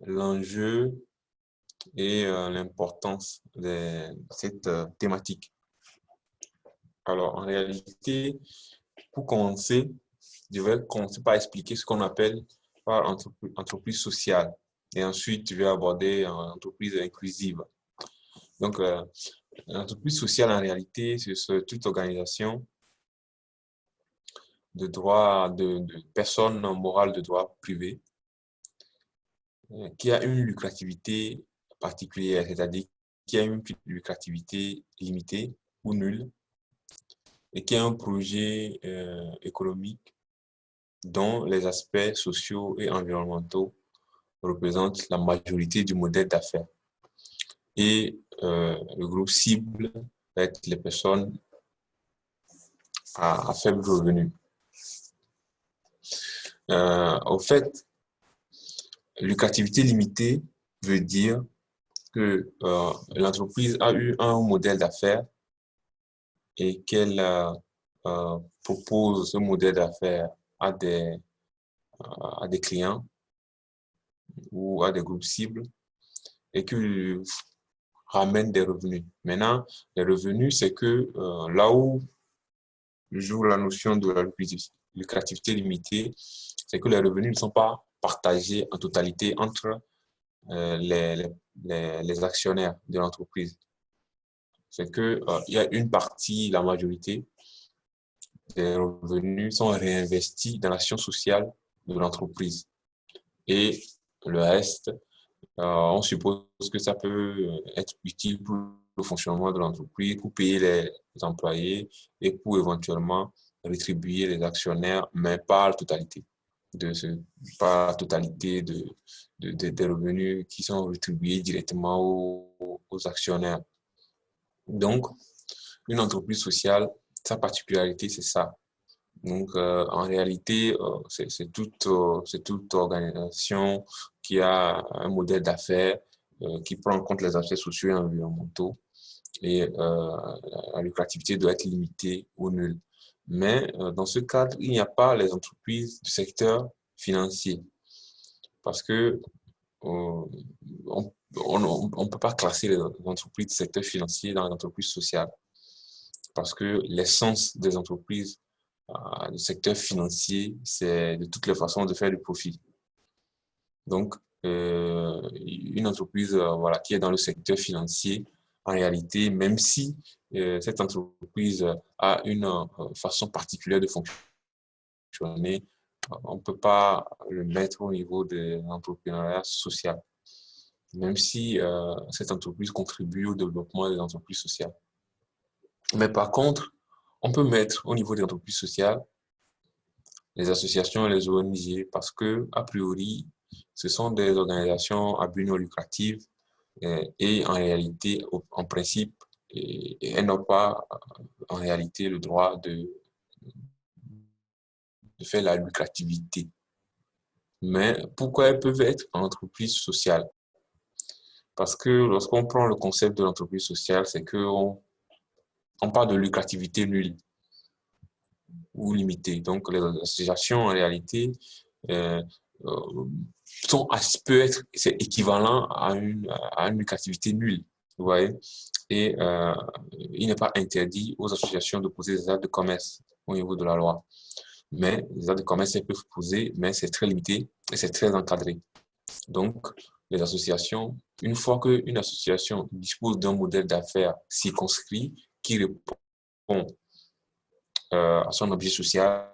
l'enjeu et l'importance de cette thématique. Alors, en réalité, pour commencer, je vais commencer par expliquer ce qu'on appelle par entreprise sociale. Et ensuite, je vais aborder entreprise inclusive. Donc, l'entreprise sociale, en réalité, c'est toute organisation de droit de personnes morales de droit privé qui a une lucrativité particulière, c'est-à-dire qui a une lucrativité limitée ou nulle et qui a un projet économique dont les aspects sociaux et environnementaux représentent la majorité du modèle d'affaires. Et le groupe cible va être les personnes à faible revenu. Au fait, lucrativité limitée veut dire que l'entreprise a eu un modèle d'affaires et qu'elle propose ce modèle d'affaires à des clients ou à des groupes cibles et qui ramène des revenus. Maintenant, les revenus, c'est que là où joue la notion de la lucrativité limitée, c'est que les revenus ne sont pas partagés en totalité entre les actionnaires de l'entreprise. C'est que il y a une partie, la majorité des revenus sont réinvestis dans l'action sociale de l'entreprise. Et le reste, on suppose que ça peut être utile pour le fonctionnement de l'entreprise, pour payer les employés et pour éventuellement rétribuer les actionnaires, mais pas la totalité pas la totalité des revenus qui sont rétribués directement aux actionnaires. Donc, une entreprise sociale, sa particularité, c'est ça. Donc, en réalité, c'est toute organisation qui a un modèle d'affaires qui prend en compte les aspects sociaux et environnementaux et la lucrativité doit être limitée ou nulle. Mais dans ce cadre, il n'y a pas les entreprises du secteur financier parce que on ne peut pas classer les entreprises du secteur financier dans les entreprises sociales parce que l'essence des entreprises du secteur financier, c'est de toutes les façons de faire du profit. Donc, une entreprise voilà, qui est dans le secteur financier, en réalité, même si cette entreprise a une façon particulière de fonctionner, on ne peut pas le mettre au niveau de l'entrepreneuriat social, même si cette entreprise contribue au développement des entreprises sociales. Mais par contre, on peut mettre au niveau des entreprises sociales les associations et les ONG parce que, a priori, ce sont des organisations à but non lucratif et en réalité, en principe, elles n'ont pas en réalité le droit de faire la lucrativité. Mais pourquoi elles peuvent être en entreprise sociale? Parce que lorsqu'on prend le concept de l'entreprise sociale, c'est qu'on parle de lucrativité nulle ou limitée. Donc, les associations, en réalité, c'est équivalent à une lucrativité nulle, vous voyez. Et il n'est pas interdit aux associations de poser des actes de commerce au niveau de la loi. Mais les actes de commerce, elles peuvent poser, mais c'est très limité et c'est très encadré. Donc, les associations, une fois qu'une association dispose d'un modèle d'affaires circonscrit qui répond à son objet social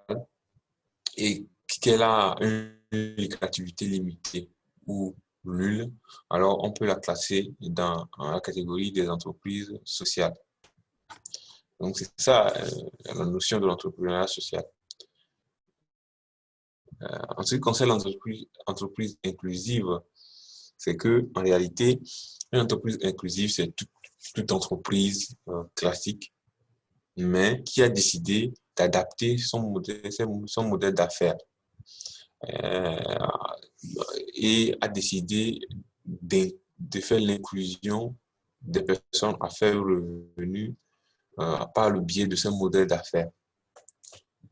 et qu'elle a une lucrativité limitée ou nulle, alors on peut la classer dans la catégorie des entreprises sociales. Donc, c'est ça la notion de l'entrepreneuriat social. En ce qui concerne l'entreprise inclusive, c'est que en réalité, une entreprise inclusive, c'est toute entreprise classique, mais qui a décidé d'adapter son modèle d'affaires et a décidé de faire l'inclusion des personnes à faible revenu par le biais de ce modèle d'affaires.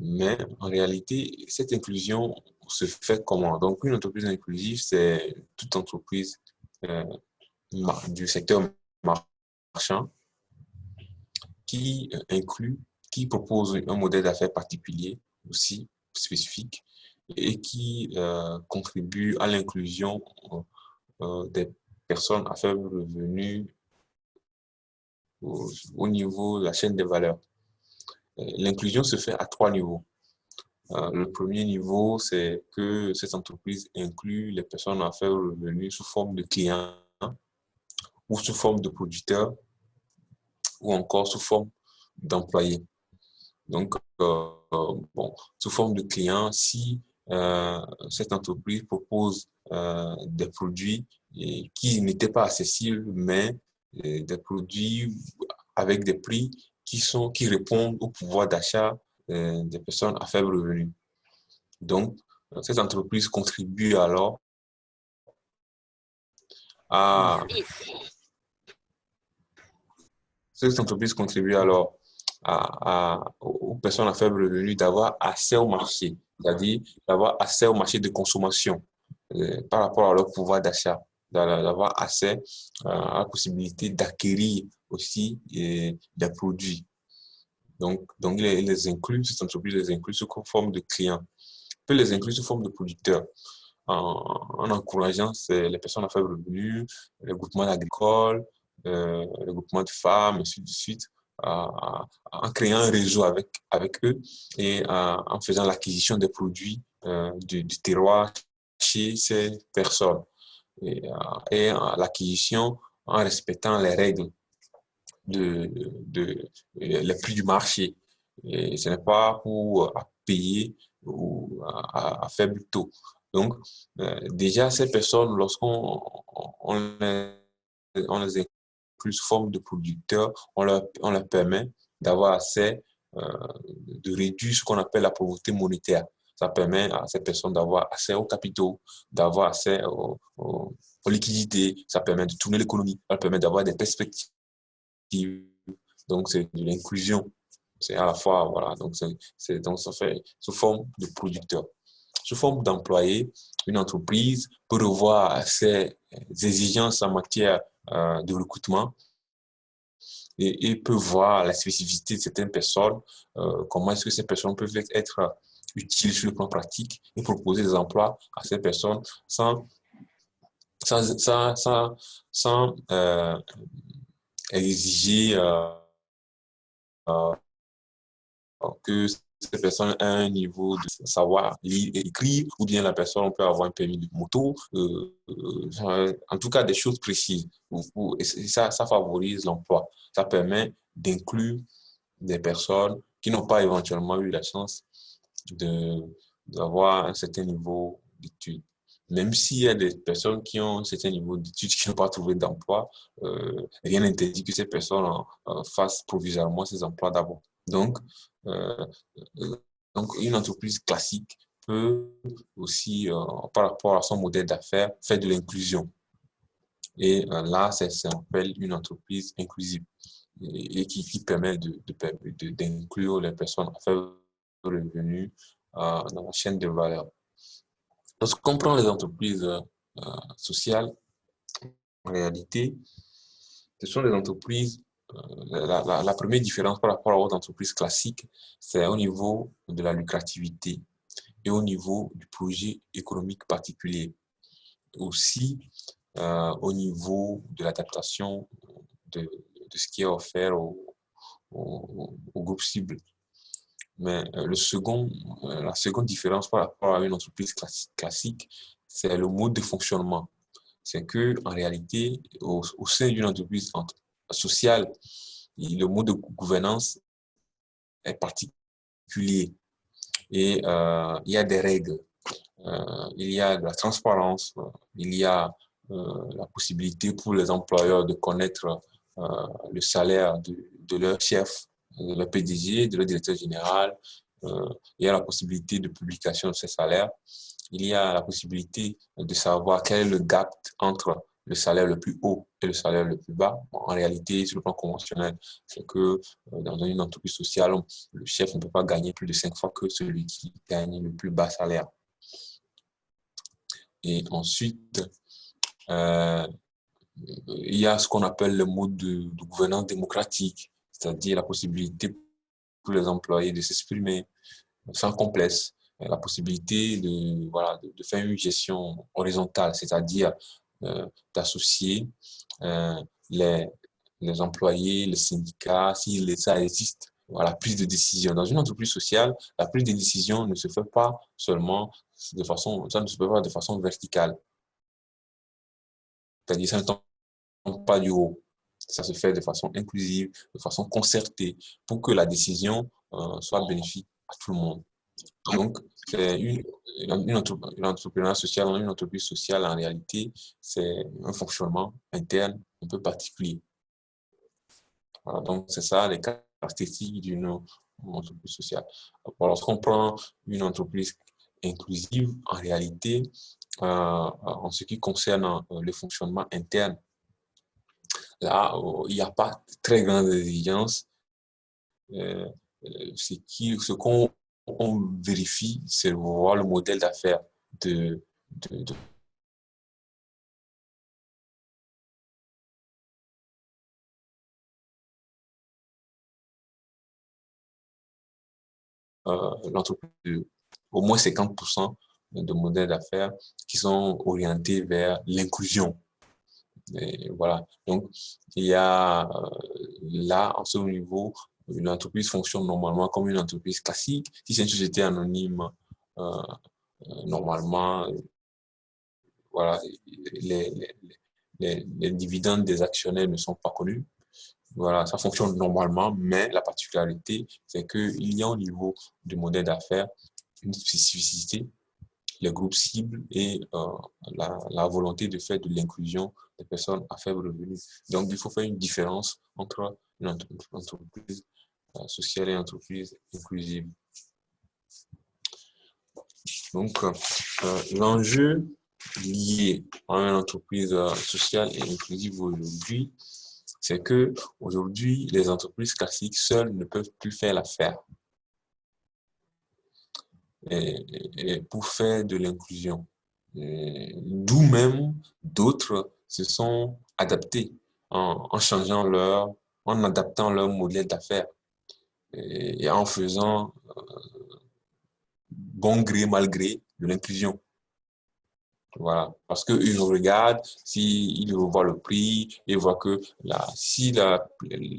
Mais en réalité, cette inclusion se fait comment? Donc, une entreprise inclusive, c'est toute entreprise du secteur marchand qui inclut, qui propose un modèle d'affaires particulier aussi spécifique et qui contribue à l'inclusion des personnes à faible revenu au niveau de la chaîne des valeurs. L'inclusion se fait à 3 niveaux. Le premier niveau, c'est que cette entreprise inclut les personnes à faible revenu sous forme de clients ou sous forme de producteurs ou encore sous forme d'employés. Donc, bon, sous forme de clients, si cette entreprise propose des produits qui n'étaient pas accessibles, mais des produits avec des prix qui répondent au pouvoir d'achat des personnes à faible revenu. Donc, cette entreprise contribue alors à aux personnes à faible revenu d'avoir accès au marché, c'est-à-dire d'avoir accès au marché de consommation par rapport à leur pouvoir d'achat, d'avoir accès à la possibilité d'acquérir aussi des produits. Donc il les inclut, cette entreprise les inclut sous forme de clients, peut les inclure sous forme de producteurs, en encourageant les personnes à faible revenu, les groupements agricoles, les groupements de femmes, ainsi de suite, en créant un réseau avec eux et en faisant l'acquisition des produits du terroir chez ces personnes. Et l'acquisition en respectant les règles les prix du marché. Et ce n'est pas pour payer ou à faible taux. Donc, déjà, ces personnes, lorsqu'on les inclut sous forme de producteurs, on leur permet d'avoir accès, de réduire ce qu'on appelle la pauvreté monétaire. Ça permet à ces personnes d'avoir accès aux capitaux, d'avoir accès aux liquidités, ça permet de tourner l'économie, ça permet d'avoir des perspectives. Donc, c'est de l'inclusion. C'est à la fois, voilà, donc ça fait sous forme de producteur. Sous forme d'employé, une entreprise peut revoir ses exigences en matière de recrutement et peut voir la spécificité de certaines personnes, comment est-ce que ces personnes peuvent être utiles sur le plan pratique et proposer des emplois à ces personnes sans exiger que cette personne a un niveau de savoir lire et écrire, ou bien la personne peut avoir un permis de moto, en tout cas des choses précises. Et ça favorise l'emploi. Ça permet d'inclure des personnes qui n'ont pas éventuellement eu la chance d'avoir un certain niveau d'études. Même s'il y a des personnes qui ont un certain niveau d'études qui n'ont pas trouvé d'emploi, rien n'interdit que ces personnes fassent provisoirement ces emplois d'abord. Donc, euh, donc, une entreprise classique peut aussi, par rapport à son modèle d'affaires, faire de l'inclusion. Et là, ça s'appelle une entreprise inclusive et qui permet d'inclure les personnes à faible revenu dans la chaîne de valeur. Lorsqu'on prend les entreprises sociales, en réalité, ce sont des entreprises. La première différence par rapport aux entreprises classiques, c'est au niveau de la lucrativité et au niveau du projet économique particulier. Aussi, au niveau de l'adaptation de ce qui est offert au groupe cible. Mais la seconde différence par rapport à une entreprise classique, c'est le mode de fonctionnement. C'est que en réalité, au sein d'une entreprise sociale, le mode de gouvernance est particulier et il y a des règles, il y a de la transparence, il y a la possibilité pour les employeurs de connaître le salaire de leur chef, de leur PDG, de leur directeur général. Il y a la possibilité de publication de ces salaires. Il y a la possibilité de savoir quel est le gap entre le salaire le plus haut et le salaire le plus bas. Bon, en réalité, sur le plan conventionnel, c'est que dans une entreprise sociale, le chef ne peut pas gagner plus de 5 fois que celui qui gagne le plus bas salaire. Et ensuite, il y a ce qu'on appelle le mode de gouvernance démocratique, c'est-à-dire la possibilité pour les employés de s'exprimer sans complexe, la possibilité voilà, de faire une gestion horizontale, c'est-à-dire d'associer euh, les, les employés, les syndicats, si ça existe, à la prise de décision. Dans une entreprise sociale, la prise de décision ne se fait pas seulement ça ne se fait pas de façon verticale, c'est-à-dire ça ne tombe pas du haut. Ça se fait de façon inclusive, de façon concertée, pour que la décision soit bénéfique à tout le monde. Donc, c'est une entrepreneuriat social, une entreprise sociale, en réalité, c'est un fonctionnement interne un peu particulier. Voilà, donc, c'est ça les caractéristiques d'une entreprise sociale. Lorsqu'on prend une entreprise inclusive, en réalité, en ce qui concerne le fonctionnement interne, là, il n'y a pas de très grande exigence. Euh, ce qu'on vérifie, c'est voir le modèle d'affaires de, de l'entreprise, au moins 50% de modèles d'affaires qui sont orientés vers l'inclusion. Et voilà. Donc, il y a là, en ce niveau, l'entreprise fonctionne normalement comme une entreprise classique. Si c'est une société anonyme, euh, normalement, voilà, les, les, les dividendes des actionnaires ne sont pas connus. Voilà, ça fonctionne normalement, mais la particularité, c'est qu'il y a au niveau du modèle d'affaires une spécificité, les groupes cibles et la volonté de faire de l'inclusion des personnes à faible revenu. Donc, il faut faire une différence entre une entreprise sociale et une entreprise inclusive. Donc, l'enjeu lié à une entreprise sociale et inclusive aujourd'hui, c'est que aujourd'hui, les entreprises classiques seules ne peuvent plus faire l'affaire et pour faire de l'inclusion. D'où même d'autres se sont adaptés en changeant en adaptant leur modèle d'affaires et en faisant bon gré, mal gré de l'inclusion. Voilà. Parce qu'ils regardent, s'ils revoient le prix, ils voient que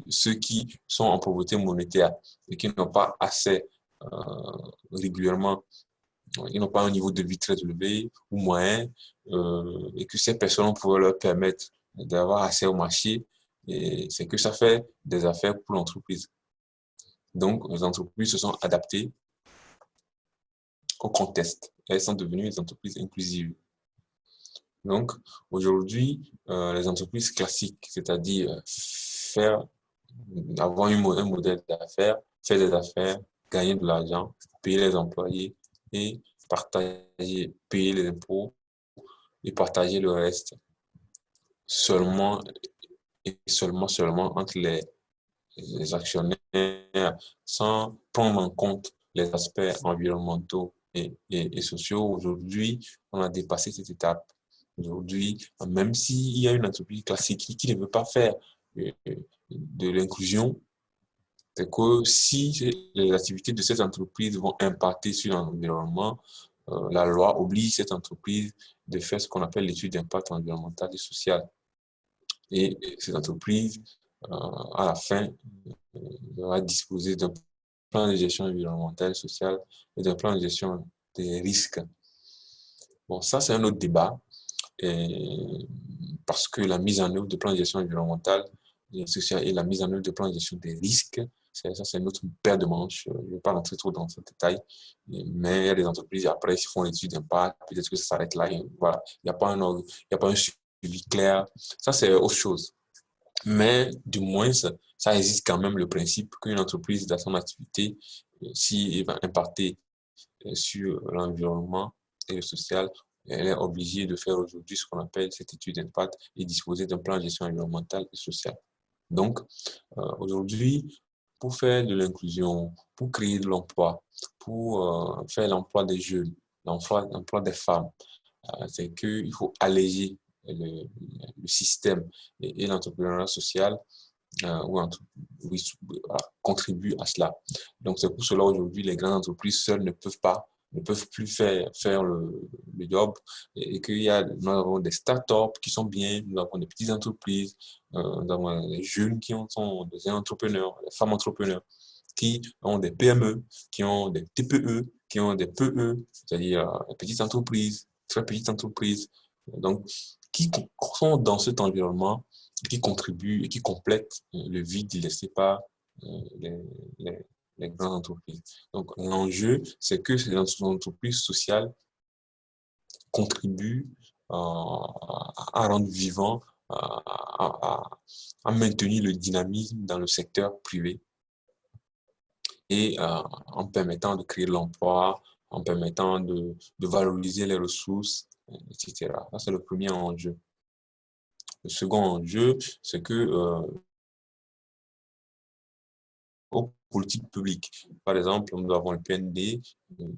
ceux qui sont en pauvreté monétaire et qui n'ont pas assez régulièrement, ils n'ont pas un niveau de vie très élevé ou moyen, et que ces personnes pourraient leur permettre d'avoir accès au marché, et c'est que ça fait des affaires pour l'entreprise. Donc, les entreprises se sont adaptées au contexte. Elles sont devenues des entreprises inclusives. Donc, aujourd'hui, les entreprises classiques, c'est-à-dire avoir un modèle d'affaires, faire des affaires, gagner de l'argent, payer les employés et payer les impôts et partager le reste seulement et seulement entre les actionnaires sans prendre en compte les aspects environnementaux et sociaux. Aujourd'hui, on a dépassé cette étape. Aujourd'hui, même s'il y a une entreprise classique qui ne veut pas faire de l'inclusion, c'est que si les activités de cette entreprise vont impacter sur l'environnement, la loi oblige cette entreprise de faire ce qu'on appelle l'étude d'impact environnemental et social. Et cette entreprise, à la fin, va disposer d'un plan de gestion environnementale et sociale et d'un plan de gestion des risques. Bon, ça, c'est un autre débat. Et parce que la mise en œuvre de plans de gestion environnementale et sociale et la mise en œuvre de plans de gestion des risques, ça, c'est notre paire de manches. Je ne vais pas rentrer trop dans ce détail, mais il y a des entreprises, après, ils font l'étude d'impact, peut-être que ça s'arrête là. Et voilà. Il n'y a pas un suivi clair. Ça, c'est autre chose. Mais du moins, ça existe quand même le principe qu'une entreprise dans son activité, si elle va impacter sur l'environnement et le social, elle est obligée de faire aujourd'hui ce qu'on appelle cette étude d'impact et disposer d'un plan de gestion environnementale et sociale. Donc, aujourd'hui, pour faire de l'inclusion, pour créer de l'emploi, pour faire l'emploi des jeunes, l'emploi des femmes, c'est qu'il faut alléger le système et l'entrepreneuriat social ou oui, voilà, contribue à cela. Donc, c'est pour cela aujourd'hui, les grandes entreprises seules ne peuvent plus faire le job et qu'il y a, nous avons des startups qui sont bien, nous avons des petites entreprises, nous avons des jeunes qui sont des entrepreneurs, des femmes entrepreneurs qui ont des PME, qui ont des TPE, qui ont des PE, c'est-à-dire des petites entreprises, très petites entreprises, donc qui sont dans cet environnement, qui contribuent et qui complètent le vide laissé par les, les, les grandes entreprises. Donc l'enjeu, c'est que ces entreprises sociales contribuent à rendre vivant, à maintenir le dynamisme dans le secteur privé et en permettant de créer de l'emploi, en permettant de valoriser les ressources, etc. Ça, c'est le premier enjeu. Le second enjeu, c'est que aux politiques publiques, par exemple, nous avons le PND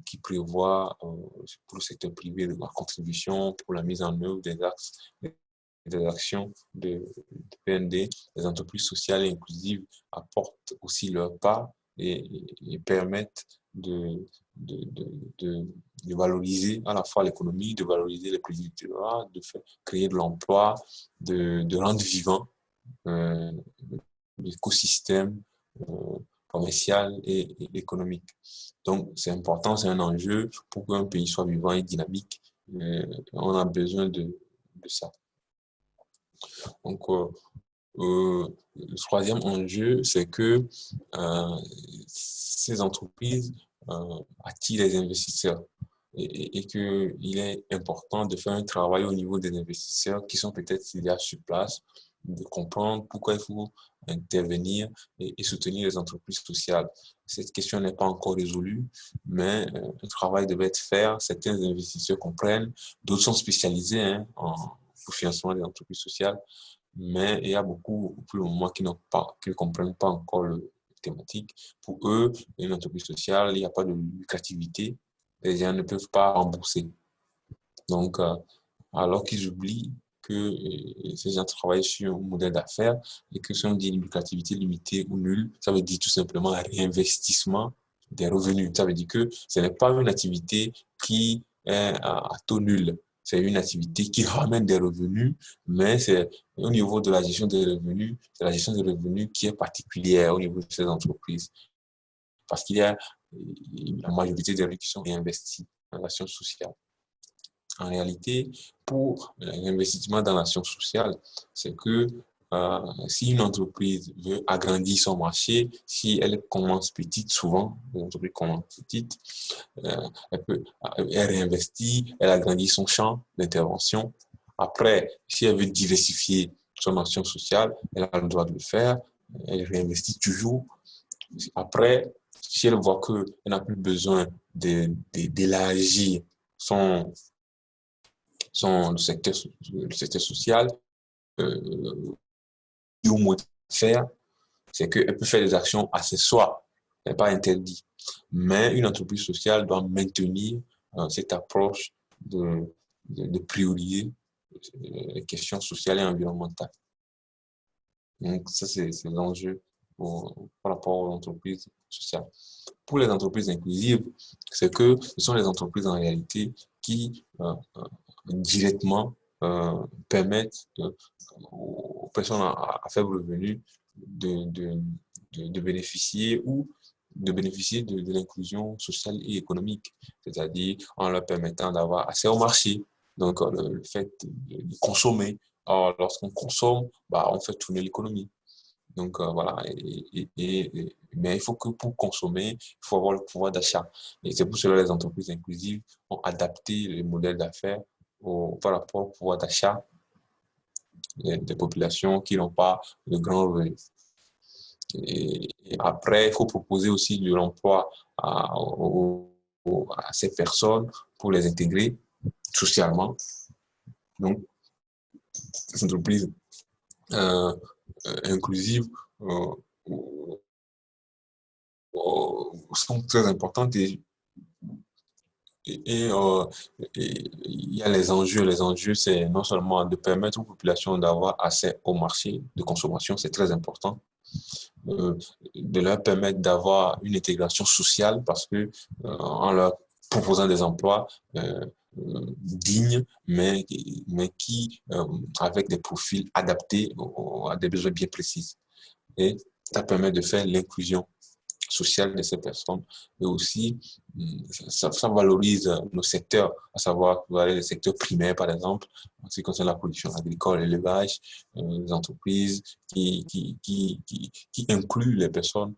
qui prévoit pour le secteur privé la contribution pour la mise en œuvre des actions de PND. Les entreprises sociales et inclusives apportent aussi leur part et permettent de, de, de valoriser à la fois l'économie, de valoriser les petits territoires, de faire, créer de l'emploi, de rendre vivant l'écosystème commercial et économique. Donc, c'est important, c'est un enjeu pour qu'un pays soit vivant et dynamique. On a besoin de ça. Donc, le troisième enjeu, c'est que ces entreprises attirent les investisseurs et qu'il est important de faire un travail au niveau des investisseurs qui sont peut-être déjà sur place, de comprendre pourquoi il faut intervenir et soutenir les entreprises sociales. Cette question n'est pas encore résolue, mais un travail devait être fait. Certains investisseurs comprennent, d'autres sont spécialisés au financement des entreprises sociales, mais il y a beaucoup, pour le moment, qui ne comprennent pas encore le thématique. Pour eux, une entreprise sociale, il n'y a pas de lucrativité. Les gens ne peuvent pas rembourser. Donc, alors qu'ils oublient que ces gens travaillent sur un modèle d'affaires et que si on dit lucrativité limitée ou nulle, ça veut dire tout simplement un réinvestissement des revenus. Ça veut dire que ce n'est pas une activité qui est à taux nul. C'est une activité qui ramène des revenus, mais c'est au niveau de la gestion des revenus, c'est la gestion des revenus qui est particulière au niveau de ces entreprises. Parce qu'il y a la majorité des revenus qui sont réinvestis dans l'action sociale. En réalité, pour l'investissement dans l'action sociale, c'est que si une entreprise veut agrandir son marché, si elle commence petite, souvent, les entreprises commencent petites, elle réinvestit, elle agrandit son champ d'intervention. Après, si elle veut diversifier son action sociale, elle a le droit de le faire, elle réinvestit toujours. Après, si elle voit qu'elle n'a plus besoin d'élargir son le secteur social, au mot de faire, c'est qu'elle peut faire des actions accessoires, ce n'est pas interdit. Mais une entreprise sociale doit maintenir cette approche de prioriser les questions sociales et environnementales. Donc, ça, c'est l'enjeu par rapport aux entreprises sociales. Pour les entreprises inclusives, c'est que ce sont les entreprises en réalité qui directement permettent aux personnes à faible revenu de bénéficier ou de bénéficier de l'inclusion sociale et économique, c'est-à-dire en leur permettant d'avoir accès au marché, donc le fait de consommer. Alors, lorsqu'on consomme, bah, on fait tourner l'économie. Donc voilà, mais il faut que pour consommer, il faut avoir le pouvoir d'achat. Et c'est pour cela que les entreprises inclusives ont adapté le modèle d'affaires par rapport au pouvoir d'achat des populations qui n'ont pas de grands revenus. Et après, il faut proposer aussi de l'emploi à ces personnes pour les intégrer socialement. Donc, ces entreprises inclusives sont très importantes et et il y a les enjeux. Les enjeux, c'est non seulement de permettre aux populations d'avoir accès au marché de consommation, c'est très important, euh, de leur permettre d'avoir une intégration sociale parce que en leur proposant des emplois dignes, mais qui, avec des profils adaptés à des besoins bien précis. Et ça permet de faire l'inclusion sociale de ces personnes et aussi ça valorise nos secteurs, à savoir les secteurs primaires par exemple, en ce qui concerne la production agricole, l'élevage, les entreprises qui incluent les personnes,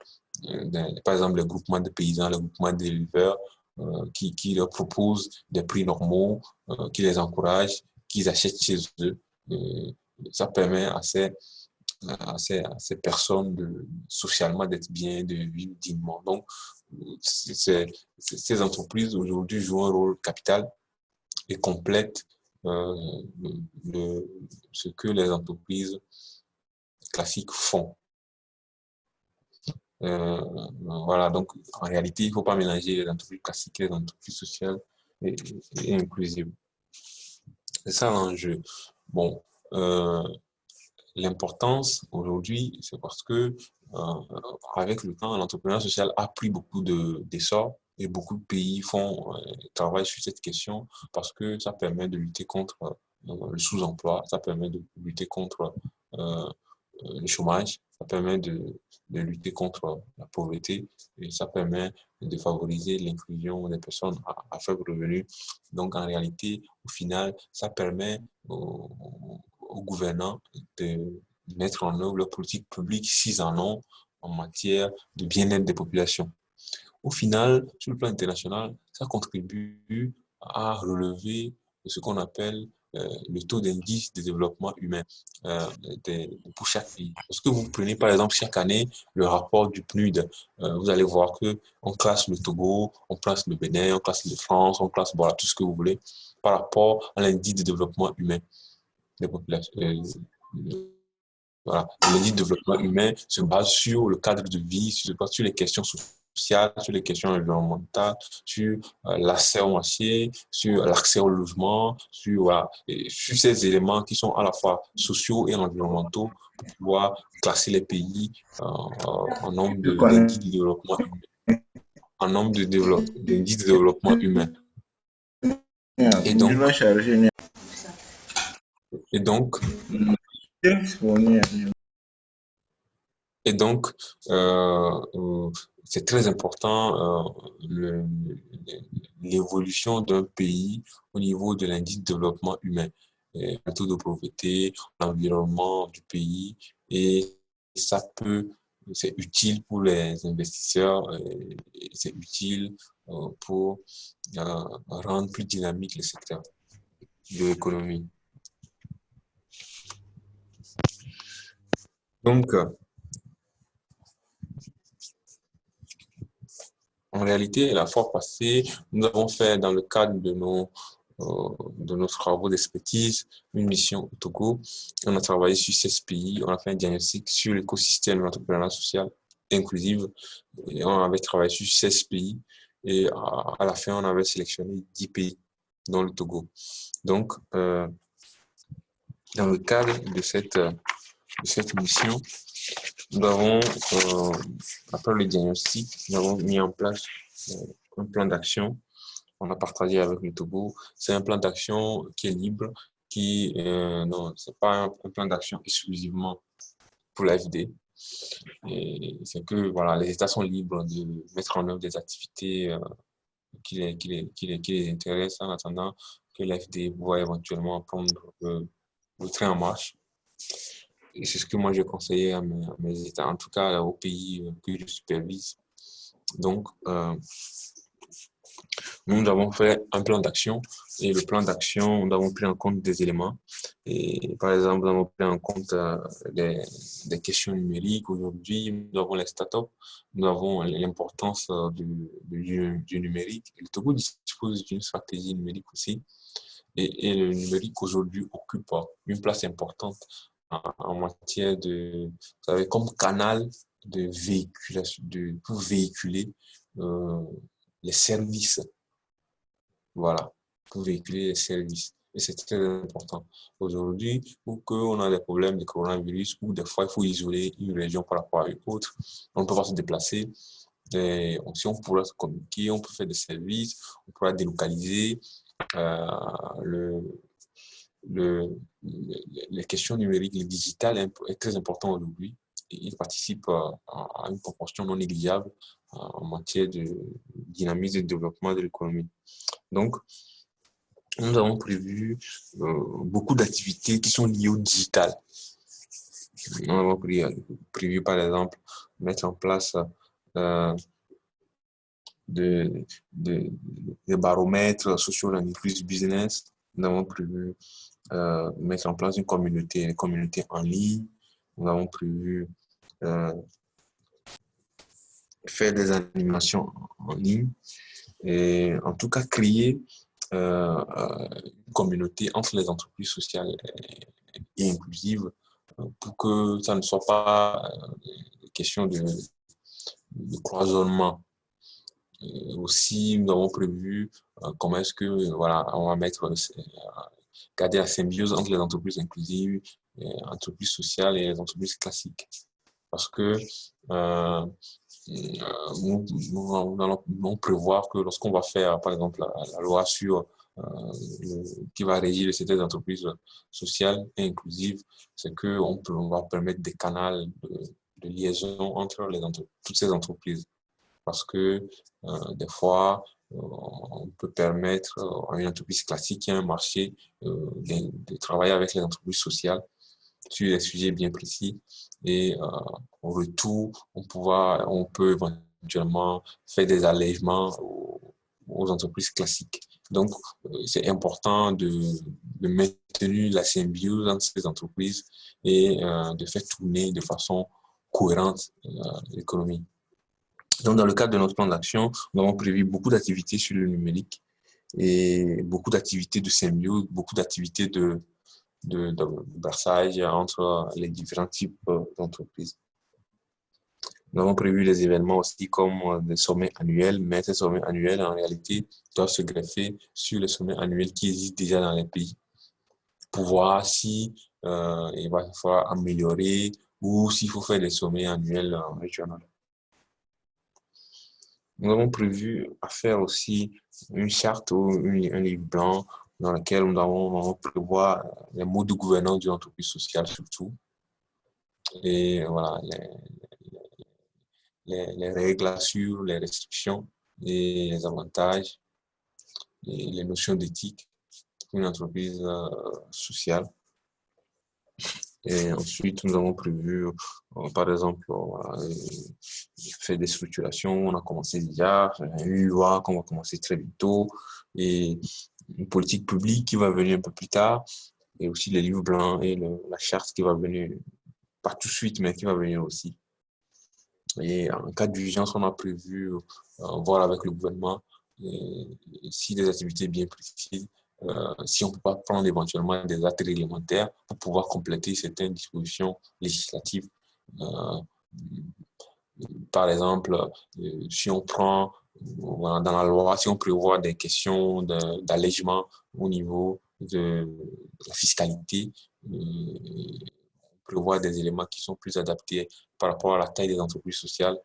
par exemple les groupements de paysans, les groupements d'éleveurs, qui leur proposent des prix normaux, qui les encouragent, qu'ils achètent chez eux. Euh, Ça permet à ces personnes socialement d'être bien, de vivre dignement. Donc, ces entreprises aujourd'hui jouent un rôle capital et complètent euh, le, ce que les entreprises classiques font. Voilà, donc en réalité, il ne faut pas mélanger les entreprises classiques et les entreprises sociales et, et inclusives. C'est ça l'enjeu. Bon, euh, l'importance aujourd'hui, c'est parce que avec le temps, l'entrepreneuriat social a pris beaucoup d'essor et beaucoup de pays travaillent sur cette question parce que ça permet de lutter contre le sous-emploi, ça permet de lutter contre euh, le chômage, ça permet de lutter contre la pauvreté et ça permet de favoriser l'inclusion des personnes à faible revenu. Donc, en réalité, au final, ça permet aux gouvernants de mettre en œuvre leur politique publique s'ils en ont en matière de bien-être des populations. Au final, sur le plan international, ça contribue à relever ce qu'on appelle le taux d'indice de développement humain pour chaque pays. Parce que vous prenez par exemple chaque année le rapport du PNUD, vous allez voir que on classe le Togo, on classe le Bénin, on classe la France, on classe voilà, tout ce que vous voulez par rapport à l'indice de développement humain des populations. Voilà. L'indice de développement humain se base sur le cadre de vie, se base sur les questions sociales, sur les questions environnementales, sur l'accès au marché, sur l'accès au logement, sur, voilà, et sur ces éléments qui sont à la fois sociaux et environnementaux pour pouvoir classer les pays en nombre Je d'indices connais. de développement humain, en nombre d'indices de développement humain. Et Je donc, vais charger. et donc, Disponible. Et donc, c'est très important l'évolution d'un pays au niveau de l'indice de développement humain, le taux de pauvreté, l'environnement du pays, et ça peut, c'est utile pour les investisseurs, c'est utile pour rendre plus dynamique le secteur de l'économie. Donc, en réalité, la fois passée, nous avons fait dans le cadre de nos travaux d'expertise une mission au Togo. On a travaillé sur 16 pays, on a fait un diagnostic sur l'écosystème de l'entrepreneuriat social inclusif et on avait travaillé sur 16 pays et à la fin, on avait sélectionné 10 pays, dont le Togo. Donc, dans le cadre de cette mission, nous avons, après le diagnostic, nous avons mis en place un plan d'action. On a partagé avec le Togo. C'est un plan d'action qui est libre, non, c'est pas un plan d'action exclusivement pour l'AFD. C'est que voilà, les États sont libres de mettre en œuvre des activités qui les intéressent en attendant que l'AFD voit éventuellement prendre le train en marche. Et c'est ce que moi je conseillais à mes États, en tout cas aux pays que je supervise. Donc, nous avons fait un plan d'action et le plan d'action, nous avons pris en compte des éléments. Et par exemple, nous avons pris en compte des questions numériques. Aujourd'hui, nous avons les startups, nous avons l'importance du numérique. Le Togo dispose d'une stratégie numérique aussi. Et le numérique aujourd'hui occupe une place importante en matière vous savez, comme canal de véhiculation, pour véhiculer les services voilà, pour véhiculer les services. Et c'est très important. Aujourd'hui, pour qu'on a des problèmes de coronavirus, ou des fois, il faut isoler une région par rapport à une autre, on ne peut pas se déplacer. Et si on pourra se communiquer, on peut faire des services, on pourra délocaliser. Euh, le, les questions numériques, le digital est très important aujourd'hui. Il participe à une proportion non négligeable en matière de dynamisme et de développement de l'économie. Donc, nous avons prévu beaucoup d'activités qui sont liées au digital. Nous avons prévu par exemple, mettre en place de, de, des baromètres sociaux l'entreprise business. Nous avons prévu mettre en place une communauté en ligne. Nous avons prévu faire des animations en ligne et en tout cas créer une communauté entre les entreprises sociales et inclusives pour que ça ne soit pas question de cloisonnement. Aussi, nous avons prévu comment est-ce que voilà, on va garder la symbiose entre les entreprises inclusives, les entreprises sociales et les entreprises classiques. Parce que nous allons prévoir que lorsqu'on va faire, par exemple, la loi sur qui va régir certaines entreprises sociales et inclusives, c'est qu'on va permettre des canaux de liaison entre toutes ces entreprises. Parce que des fois, on peut permettre à une entreprise classique qui a un marché de travailler avec les entreprises sociales sur des sujets bien précis et au retour, on peut éventuellement faire des allègements aux entreprises classiques. Donc, c'est important de maintenir la symbiose entre ces entreprises et de faire tourner de façon cohérente l'économie. Donc, dans le cadre de notre plan d'action, nous avons prévu beaucoup d'activités sur le numérique et beaucoup d'activités de symbiose, beaucoup d'activités de brassage entre les différents types d'entreprises. Nous avons prévu des événements aussi comme des sommets annuels, mais ces sommets annuels, en réalité, doivent se greffer sur les sommets annuels qui existent déjà dans les pays pour voir si il va falloir améliorer ou s'il faut faire des sommets annuels régionaux. Nous avons prévu à faire aussi une charte ou un livre blanc dans lequel nous allons prévoir les modes de gouvernance d'une entreprise sociale surtout. Et voilà, les règles sur les restrictions et les avantages et les notions d'éthique pour une entreprise sociale. Et ensuite, nous avons prévu, par exemple, faire des structurations. On a commencé déjà, une loi qu'on va commencer très bientôt, et une politique publique qui va venir un peu plus tard, et aussi les livres blancs et la charte qui va venir, pas tout de suite, mais qui va venir aussi. Et en cas d'urgence, on a prévu voir avec le gouvernement si des activités bien précises, si on ne peut pas prendre éventuellement des actes réglementaires pour pouvoir compléter certaines dispositions législatives. Par exemple, si on prend dans la loi, si on prévoit des questions d'allègement au niveau de la fiscalité, prévoir des éléments qui sont plus adaptés par rapport à la taille des entreprises sociales.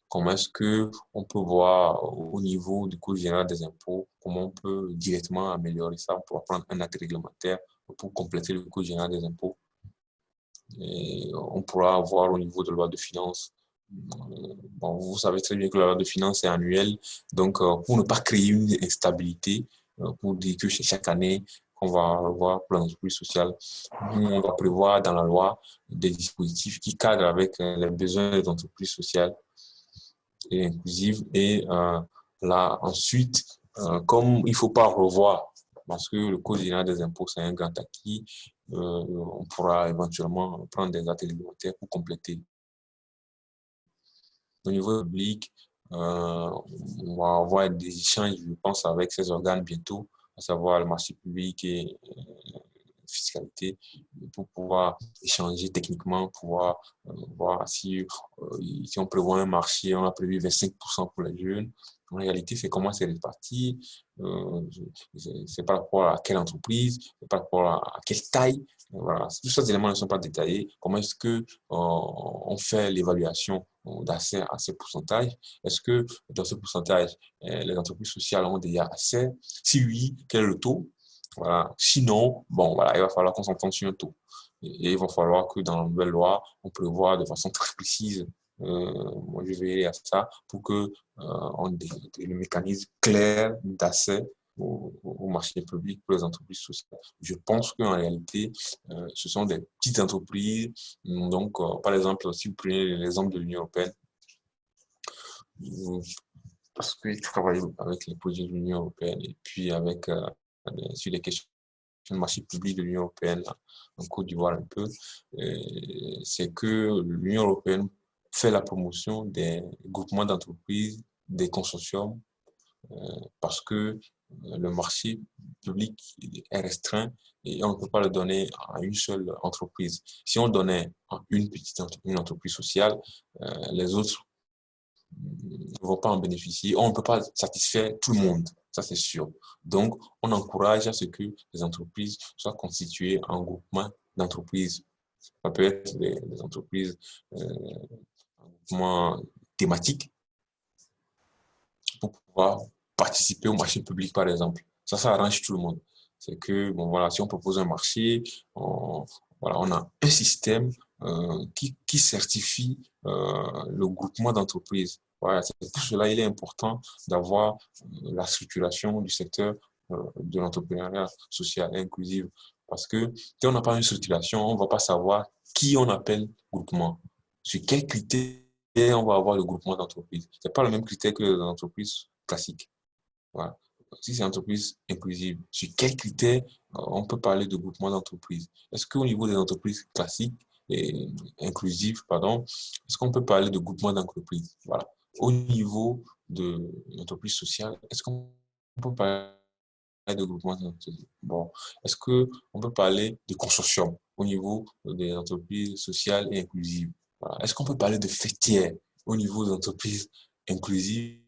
Comment est-ce qu'on peut voir au niveau du coût général des impôts, comment on peut directement améliorer ça pour prendre un acte réglementaire pour compléter le coût général des impôts. Et on pourra voir au niveau de la loi de finances. Bon, vous savez très bien que la loi de finances est annuelle, donc pour ne pas créer une instabilité, pour dire que chaque année, on va revoir pour l'entreprise sociale, on va prévoir dans la loi des dispositifs qui cadrent avec les besoins des entreprises sociales et inclusives. Et là, ensuite, comme il ne faut pas revoir, parce que le code général des impôts, c'est un grand acquis, on pourra éventuellement prendre des actes réglementaires pour compléter. Au niveau public, on va avoir des échanges, je pense, avec ces organes bientôt, à savoir le marché public et fiscalité pour pouvoir échanger techniquement, pouvoir voir si on prévoit un marché, on a prévu 25% pour les jeunes. En réalité, c'est comment c'est réparti, c'est par rapport à quelle entreprise, c'est par rapport à quelle taille. Voilà. Tous ces éléments ne sont pas détaillés. Comment est-ce que on fait l'évaluation d'accès à ces pourcentages? Est-ce que dans ce pourcentage, les entreprises sociales ont déjà accès? Si oui, quel est le taux? Voilà. Sinon, bon, voilà, il va falloir qu'on s'entende sur un taux. Et il va falloir que dans la nouvelle loi, on prévoit de façon très précise. Moi, je vais à ça pour que on ait le mécanisme clair d'accès au marché public pour les entreprises sociales. Je pense qu'en réalité, ce sont des petites entreprises. Donc, par exemple, si vous prenez l'exemple de l'Union européenne, parce que je travaille avec les projets de l'Union européenne et puis avec sur les questions de marché public de l'Union européenne en Côte d'Ivoire un peu, c'est que l'Union européenne fait la promotion des groupements d'entreprises, des consortiums, parce que le marché public est restreint et on ne peut pas le donner à une seule entreprise. Si on donnait à une entreprise sociale, les autres ne vont pas en bénéficier. On ne peut pas satisfaire tout le monde, ça c'est sûr. Donc, on encourage à ce que les entreprises soient constituées en groupements d'entreprises. Ça peut être des entreprises en groupement thématique pour pouvoir participer au marché public, par exemple. Ça arrange tout le monde. C'est que, bon, voilà, si on propose un marché, voilà, on a un système qui certifie le groupement d'entreprises. Voilà, c'est pour cela il est important d'avoir la structuration du secteur de l'entrepreneuriat social et inclusif. Parce que si on n'a pas une structuration, on ne va pas savoir qui on appelle groupement, sur quels critères on va avoir le groupement d'entreprises. Ce n'est pas le même critère que les entreprises classiques. Voilà. Si c'est une entreprise inclusive, sur quels critères on peut parler de groupement d'entreprises? Est-ce qu'au niveau des entreprises classiques et inclusives, pardon, est-ce qu'on peut parler de groupement d'entreprises? Voilà. Au niveau de l'entreprise sociale, est-ce qu'on peut parler de groupement d'entreprises? Bon, est-ce qu'on peut parler de consortium au niveau des entreprises sociales et inclusives? Voilà. Est-ce qu'on peut parler de fêtières au niveau des entreprises inclusives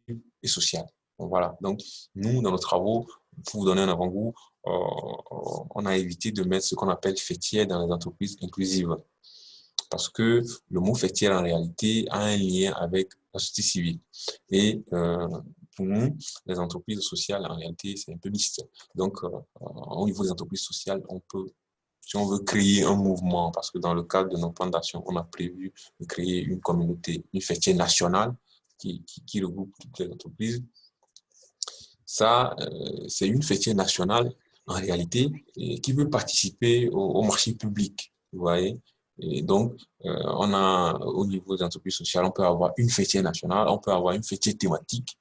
et sociales? Bon, voilà. Donc, nous, dans nos travaux, pour vous donner un avant-goût, on a évité de mettre ce qu'on appelle fêtière dans les entreprises inclusives. Parce que le mot fêtière, en réalité, a un lien avec la société civile. Et pour nous, les entreprises sociales, en réalité, c'est un peu mixte. Donc, au niveau des entreprises sociales, on peut, si on veut créer un mouvement, parce que dans le cadre de nos plans d'action, on a prévu de créer une communauté, une fêtière nationale qui regroupe toutes les entreprises. Ça, c'est une fêtière nationale, en réalité, qui veut participer au marché public, vous voyez. Et donc, on a, au niveau des entreprises sociales, on peut avoir une fêtière nationale, on peut avoir une fêtière thématique,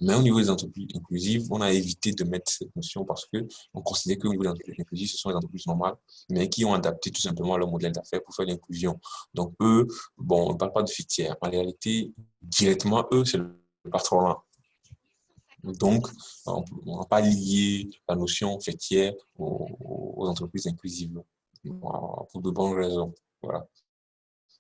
mais au niveau des entreprises inclusives, on a évité de mettre cette notion parce que on considère qu'au niveau des entreprises inclusives, ce sont les entreprises normales, mais qui ont adapté tout simplement leur modèle d'affaires pour faire l'inclusion. Donc, eux, bon, on ne parle pas de fêtière. En réalité, directement, eux, c'est le patronat. Donc, on n'a pas lié la notion fêtière aux entreprises inclusives pour de bonnes raisons. Voilà.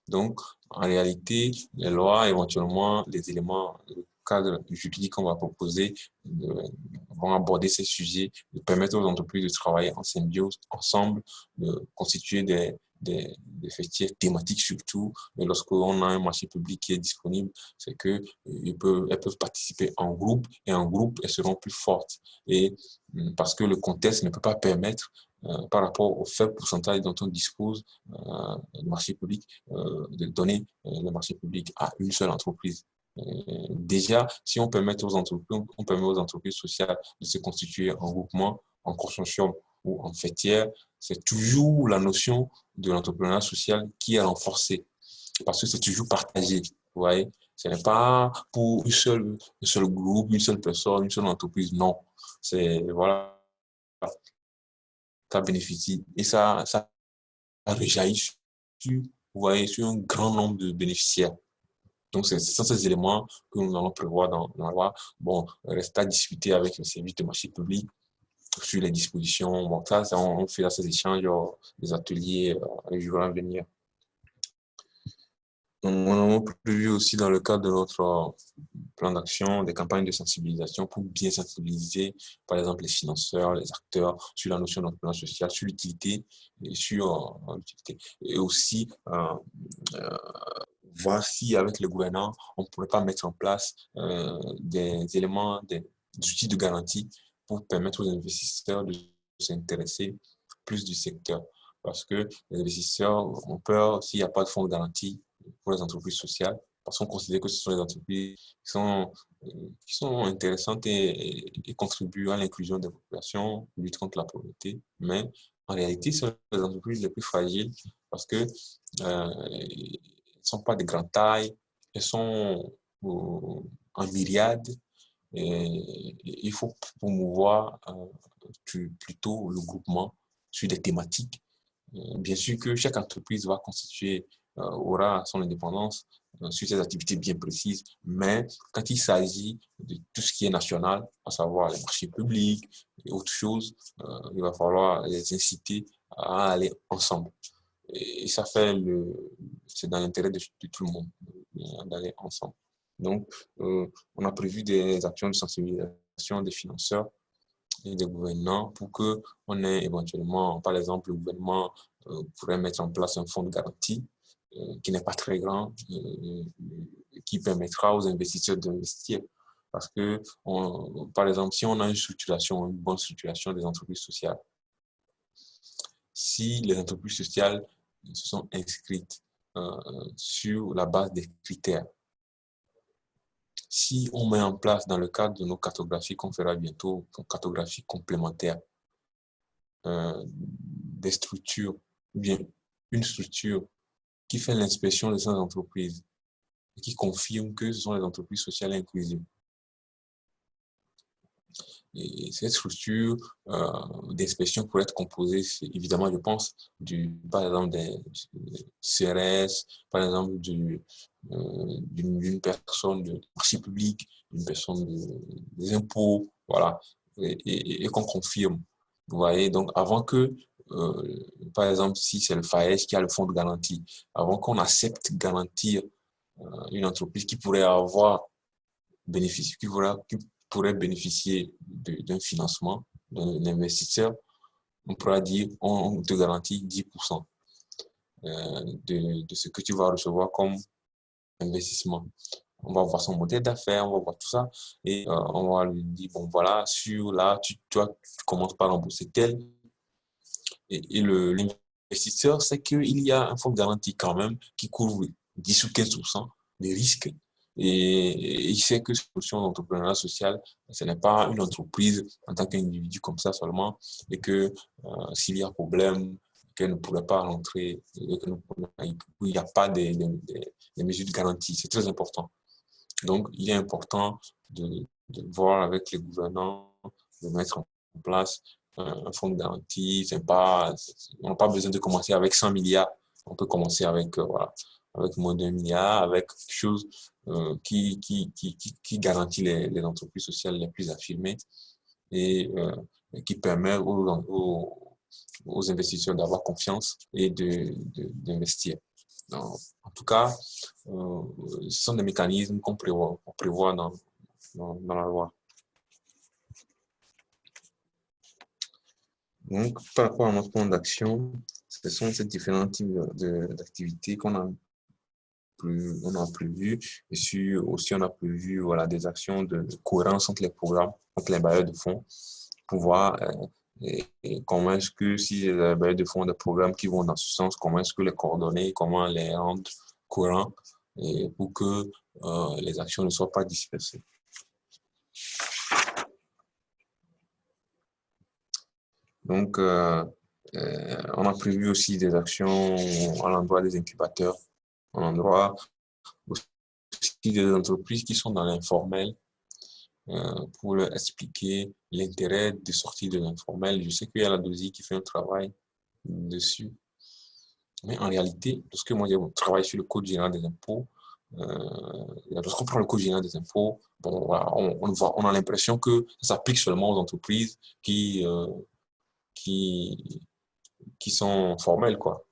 Donc, en réalité, les lois, éventuellement, les éléments, le cadre juridique qu'on va proposer vont aborder ces sujets, de permettre aux entreprises de travailler en symbiose, ensemble, de constituer des fêtières thématiques surtout. Mais lorsqu'on a un marché public qui est disponible, c'est que elles peuvent participer en groupe et en groupe, elles seront plus fortes. Et parce que le contexte ne peut pas permettre, par rapport au faible pourcentage dont on dispose, le marché public, de donner le marché public à une seule entreprise. Déjà, si on permet aux entreprises sociales de se constituer en groupement, en consortium ou en fêtière, c'est toujours la notion de l'entrepreneuriat social qui est renforcée parce que c'est toujours partagé. Vous voyez, ce n'est pas pour un seul groupe, une seule personne, une seule entreprise. Non, c'est voilà, ça bénéficie et ça rejaillit sur, vous voyez, sur un grand nombre de bénéficiaires. Donc, ce sont ces éléments que nous allons prévoir dans la loi. Bon, reste à discuter avec le service de marché public sur les dispositions. Bon, ça, on fait là ces échanges, des ateliers les jours à venir. On a prévu aussi dans le cadre de notre plan d'action des campagnes de sensibilisation pour bien sensibiliser, par exemple, les financeurs, les acteurs sur la notion d'entrepreneuriat social, sur l'utilité et sur l'utilité. Et aussi, voir si avec le gouvernement, on ne pourrait pas mettre en place des éléments, des outils de garantie pour permettre aux investisseurs de s'intéresser plus du secteur. Parce que les investisseurs ont peur s'il n'y a pas de fonds de garantie pour les entreprises sociales, parce qu'on considère que ce sont les entreprises qui sont intéressantes et contribuent à l'inclusion des populations, lutte contre la pauvreté. Mais en réalité, ce sont les entreprises les plus fragiles parce que ne sont pas de grande taille, elles sont en myriades. Et il faut promouvoir plutôt le groupement sur des thématiques. Bien sûr que chaque entreprise va constituer, aura son indépendance sur ses activités bien précises, mais quand il s'agit de tout ce qui est national, à savoir les marchés publics et autres choses, il va falloir les inciter à aller ensemble. Et ça fait c'est dans l'intérêt de tout le monde d'aller ensemble. Donc, on a prévu des actions de sensibilisation des financeurs et des gouvernants pour qu'on ait éventuellement, par exemple, le gouvernement pourrait mettre en place un fonds de garantie qui n'est pas très grand, qui permettra aux investisseurs d'investir. Parce que, par exemple, si on a une bonne structuration des entreprises sociales, si les entreprises sociales se sont inscrites sur la base des critères, si on met en place dans le cadre de nos cartographies qu'on fera bientôt, cartographies complémentaires, des structures, ou bien une structure qui fait l'inspection de ces entreprises et qui confirme que ce sont les entreprises sociales inclusives. Et cette structure d'inspection pourrait être composée, évidemment, je pense, par exemple, des CRS, par exemple, d'une personne de marché public, d'une personne des impôts, voilà, et qu'on confirme. Vous voyez, donc avant que, par exemple, si c'est le FAES qui a le fonds de garantie, avant qu'on accepte garantir une entreprise qui pourrait avoir bénéfice, qui pourrait bénéficier d'un financement d'un investisseur, on pourra dire on te garantit 10% de ce que tu vas recevoir comme investissement. On va voir son modèle d'affaires, on va voir tout ça et on va lui dire bon voilà, sur là, tu commences par rembourser tel et l'investisseur sait qu'il y a un fonds de garantie quand même qui couvre 10 ou 15% des risques. Et il sait que solution d'entrepreneuriat social, ce n'est pas une entreprise en tant qu'individu comme ça seulement, et que s'il y a problème, qu'elle ne pourrait pas rentrer, il n'y a pas des mesures de garantie. C'est très important. Donc, il est important de voir avec les gouvernants, de mettre en place un fonds de garantie. On n'a pas besoin de commencer avec 100 milliards. On peut commencer avec, voilà, avec moins d'1 milliard, avec quelque chose qui garantit les entreprises sociales les plus affirmées et qui permet aux investisseurs d'avoir confiance et d'investir. En tout cas, ce sont des mécanismes qu'on prévoit dans la loi. Donc, par rapport à notre plan d'action, ce sont ces différents types d'activités qu'on a prévu. Et aussi, on a prévu voilà, des actions de cohérence entre les programmes, entre les bailleurs de fonds, pour voir et comment est-ce que si les bailleurs de fonds ont des programmes qui vont dans ce sens, comment est-ce que les coordonner, comment les rendre cohérents et pour que les actions ne soient pas dispersées. Donc, on a prévu aussi des actions à l'endroit des incubateurs, à l'endroit aussi des entreprises qui sont dans l'informel pour leur expliquer l'intérêt de sortir de l'informel. Je sais qu'il y a la DOSI qui fait un travail dessus. Mais en réalité, lorsque moi je travaille sur le Code général des impôts, Lorsqu'on prend le code général des impôts, bon, voilà, on a l'impression que ça s'applique seulement aux entreprises qui, qui sont formelles, quoi.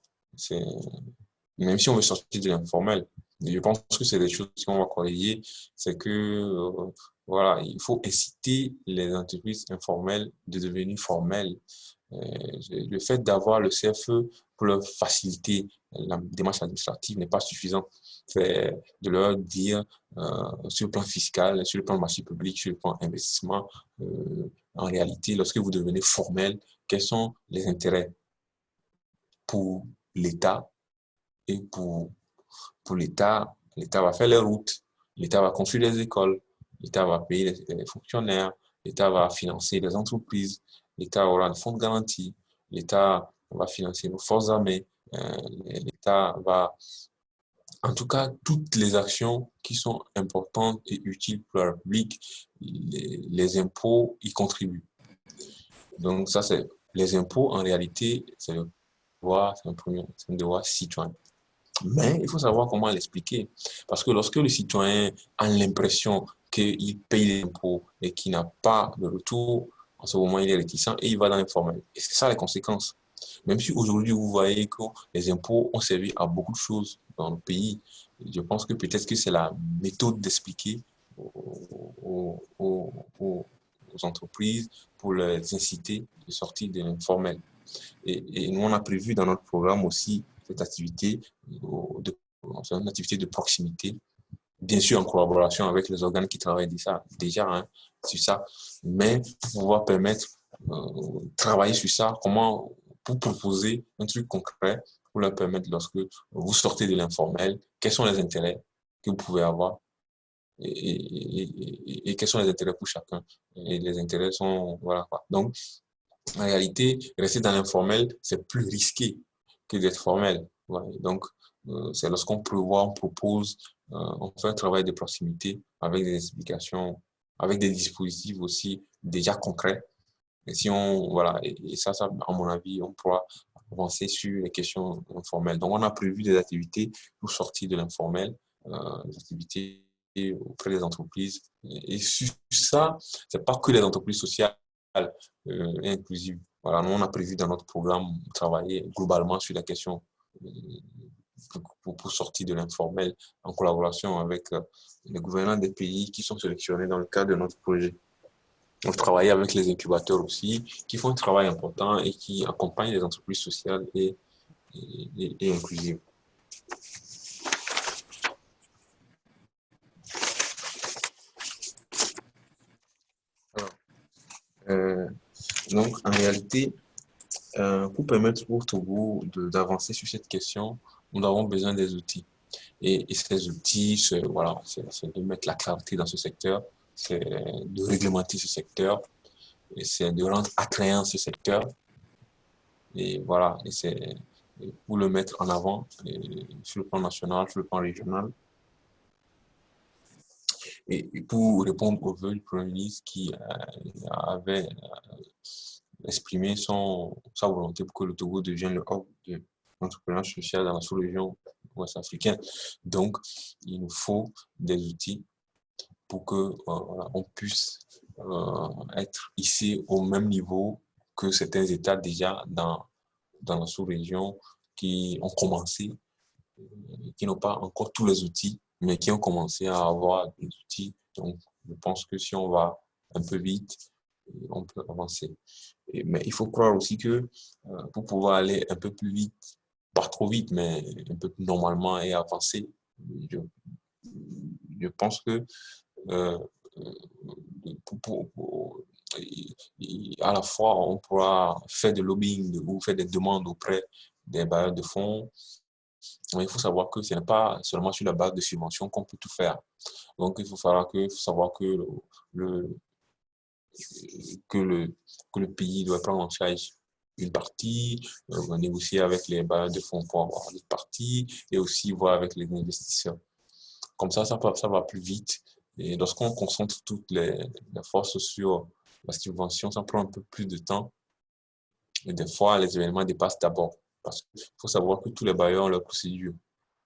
Même si on veut sortir de l'informel, je pense que c'est des choses qu'on va corriger, c'est que voilà, il faut inciter les entreprises informelles de devenir formelles. Euh, le fait d'avoir le CFE pour leur faciliter la démarche administrative n'est pas suffisant. C'est de leur dire sur le plan fiscal, sur le plan marché public, sur le plan investissement, en réalité, lorsque vous devenez formel, quels sont les intérêts pour l'État et pour l'État, l'État va faire les routes, l'État va construire les écoles, l'État va payer les fonctionnaires, l'État va financer les entreprises, l'État aura un fonds de garantie, l'État va financer nos forces armées, l'État va, en tout cas, toutes les actions qui sont importantes et utiles pour la République, les impôts y contribuent. Donc ça, c'est les impôts, en réalité, c'est un devoir citoyen. Mais il faut savoir comment l'expliquer. Parce que lorsque le citoyen a l'impression qu'il paye les impôts et qu'il n'a pas de retour, en ce moment, il est réticent et il va dans l'informel. Et c'est ça les conséquences. Même si aujourd'hui, vous voyez que les impôts ont servi à beaucoup de choses dans le pays, je pense que peut-être que c'est la méthode d'expliquer aux entreprises pour les inciter de sortir de l'informel. Et nous, on a prévu dans notre programme aussi cette activité, c'est une activité de proximité, bien sûr en collaboration avec les organes qui travaillent déjà hein, sur ça, mais pour pouvoir permettre de travailler sur ça, comment pour proposer un truc concret pour leur permettre lorsque vous sortez de l'informel, quels sont les intérêts que vous pouvez avoir et quels sont les intérêts pour chacun. Et les intérêts sont, voilà quoi. Donc, en réalité, rester dans l'informel, c'est plus risqué que d'être formel. Ouais. Donc, c'est lorsqu'on prévoit, on propose, on fait un travail de proximité avec des explications, avec des dispositifs aussi déjà concrets. Et si on, voilà, et ça, à mon avis, on pourra avancer sur les questions informelles. Donc, on a prévu des activités pour sortir de l'informel, des activités auprès des entreprises. Et sur ça, c'est pas que les entreprises sociales et inclusives. Voilà, nous, on a prévu dans notre programme travailler globalement sur la question euh, pour sortir de l'informel en collaboration avec les gouvernants des pays qui sont sélectionnés dans le cadre de notre projet. On travaille avec les incubateurs aussi, qui font un travail important et qui accompagnent les entreprises sociales et inclusives. Euh, donc, en réalité, pour permettre au Togo d'avancer sur cette question, nous avons besoin des outils. Et ces outils, voilà, c'est de mettre la clarté dans ce secteur, c'est de réglementer ce secteur, et c'est de rendre attrayant ce secteur. Et voilà, et c'est pour le mettre en avant sur le plan national, sur le plan régional. Et pour répondre aux vœux du Premier ministre qui avait exprimé sa volonté pour que le Togo devienne le hub de l'entrepreneuriat social dans la sous-région ouest africaine. Donc, il nous faut des outils pour que on puisse être ici au même niveau que certains États déjà dans la sous-région qui ont commencé, qui n'ont pas encore tous les outils, mais qui ont commencé à avoir des outils. Donc, je pense que si on va un peu vite, on peut avancer. Mais il faut croire aussi que pour pouvoir aller un peu plus vite, pas trop vite, mais un peu plus normalement et avancer, je, je pense que euh, à la fois, on pourra faire de lobbying ou faire des demandes auprès des bailleurs de fonds. Mais il faut savoir que ce n'est pas seulement sur la base de subventions qu'on peut tout faire. Donc, il faut savoir le, que le, que le pays doit prendre en charge une partie, négocier avec les bailleurs de fonds pour avoir une partie et aussi voir avec les investisseurs. Comme ça va plus vite. Et lorsqu'on concentre toutes les forces sur la subvention, ça prend un peu plus de temps. Et des fois, les événements dépassent d'abord. Parce qu'il faut savoir que tous les bailleurs ont leur procédure.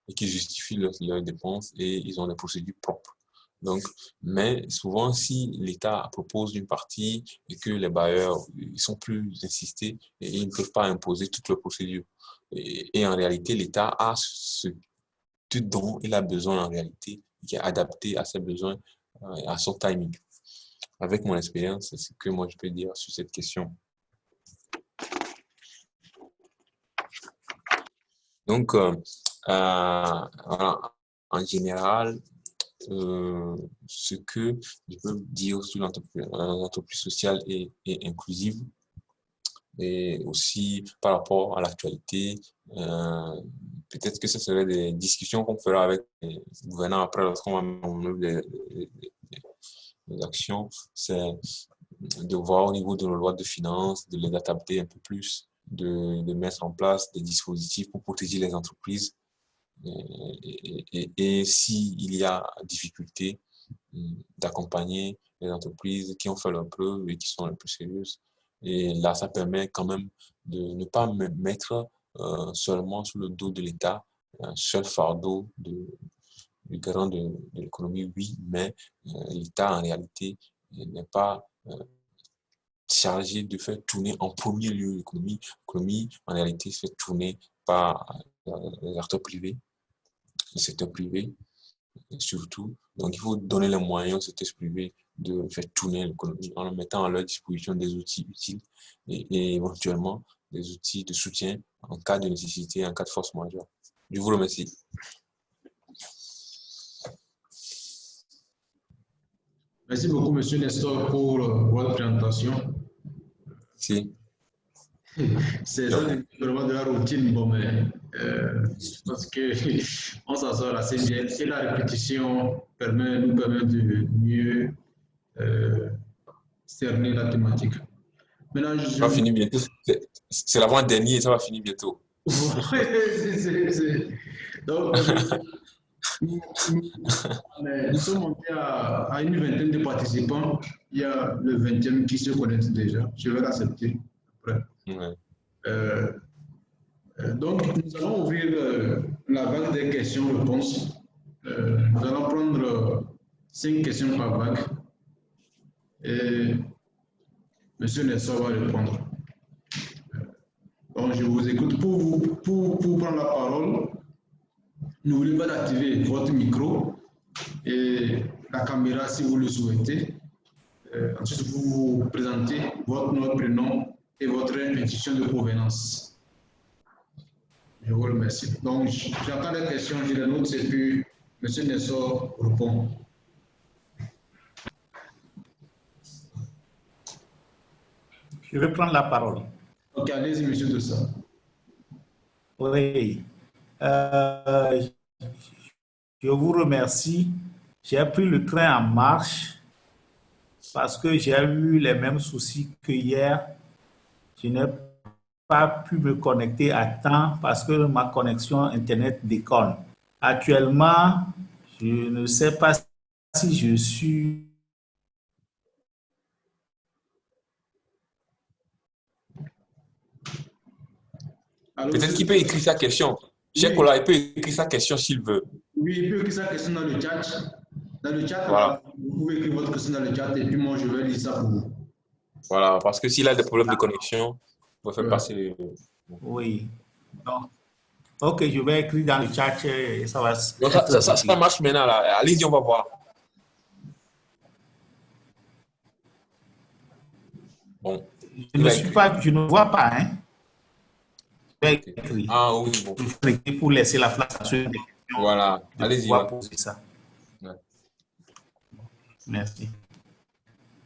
et qui justifient leurs dépenses et ils ont des procédures propres. Donc, mais souvent, si l'État propose une partie et que les bailleurs ils sont plus insistés et ils ne peuvent pas imposer toutes leurs procédures. Et en réalité, l'État a ce dont il a besoin en réalité, qui est adapté à ses besoins, à son timing. Avec mon expérience, c'est ce que moi je peux dire sur cette question. Donc, voilà, en général, ce que je peux dire sur l'entreprise sociale et inclusive, et aussi par rapport à l'actualité, peut-être que ce serait des discussions qu'on fera avec les gouvernants après lorsqu'on va mettre en œuvre les actions, c'est de voir au niveau de nos lois de finances, de les adapter un peu plus, de mettre en place des dispositifs pour protéger les entreprises. Et s'il y a difficulté, d'accompagner les entreprises qui ont fait leur preuve et qui sont les plus sérieuses. Et là, ça permet quand même de ne pas mettre seulement sur le dos de l'État un seul fardeau du garant de l'économie, oui, mais l'État, en réalité, n'est pas chargé de faire tourner en premier lieu l'économie. L'économie, en réalité, se fait tourner par les acteurs privés, le secteur privé, surtout. Donc, il faut donner les moyens au secteur privé de faire tourner l'économie en mettant à leur disposition des outils utiles et éventuellement des outils de soutien en cas de nécessité, en cas de force majeure. Je vous remercie. Merci beaucoup, Monsieur Nestor, pour votre présentation. Si. C'est vraiment de la routine, bon, mais parce que on s'en sort assez bien. Et la répétition nous permet de mieux cerner la thématique. Maintenant, Ça va finir bientôt. C'est l'avant-dernier, ça va finir bientôt. Donc, nous sommes montés à une vingtaine de participants. Il y a le 20e qui se connecte déjà. Je vais l'accepter après. Ouais. Donc, nous allons ouvrir la vague des questions-réponses. Nous allons prendre 5 questions par vague. Et Monsieur Nestor va répondre. Donc, je vous écoute. Pour prendre la parole, n'oubliez pas d'activer votre micro et la caméra si vous le souhaitez. Ensuite, vous vous présentez votre nom, prénom et votre institution de provenance. Je vous remercie. Donc, j'entends les questions, je les note, et puis M. Nessor répond. Je vais prendre la parole. Ok, allez-y, M. Dessa. Oui. Je vous remercie. J'ai pris le train en marche parce que j'ai eu les mêmes soucis que hier. Je n'ai pas pu me connecter à temps parce que ma connexion Internet déconne. Actuellement, je ne sais pas si je suis... Peut-être qu'il peut écrire sa question. Cheikh Ola, il peut écrire sa question s'il veut. Oui, il peut écrire sa question dans le chat. Dans le chat, voilà. Vous pouvez écrire votre question dans le chat et puis moi, je vais lire ça pour vous. Voilà, parce que s'il a des problèmes de connexion, on va faire passer... Oui. Donc, ok, je vais écrire dans le chat et ça va... Donc, ça marche maintenant. Allez-y, on va voir. Bon. Je ne vois pas, hein. Je vais écrire. Ah oui, bon. Pour laisser la place à ceux qui ont questions. Voilà, allez-y. Poser ça. Ouais. Merci.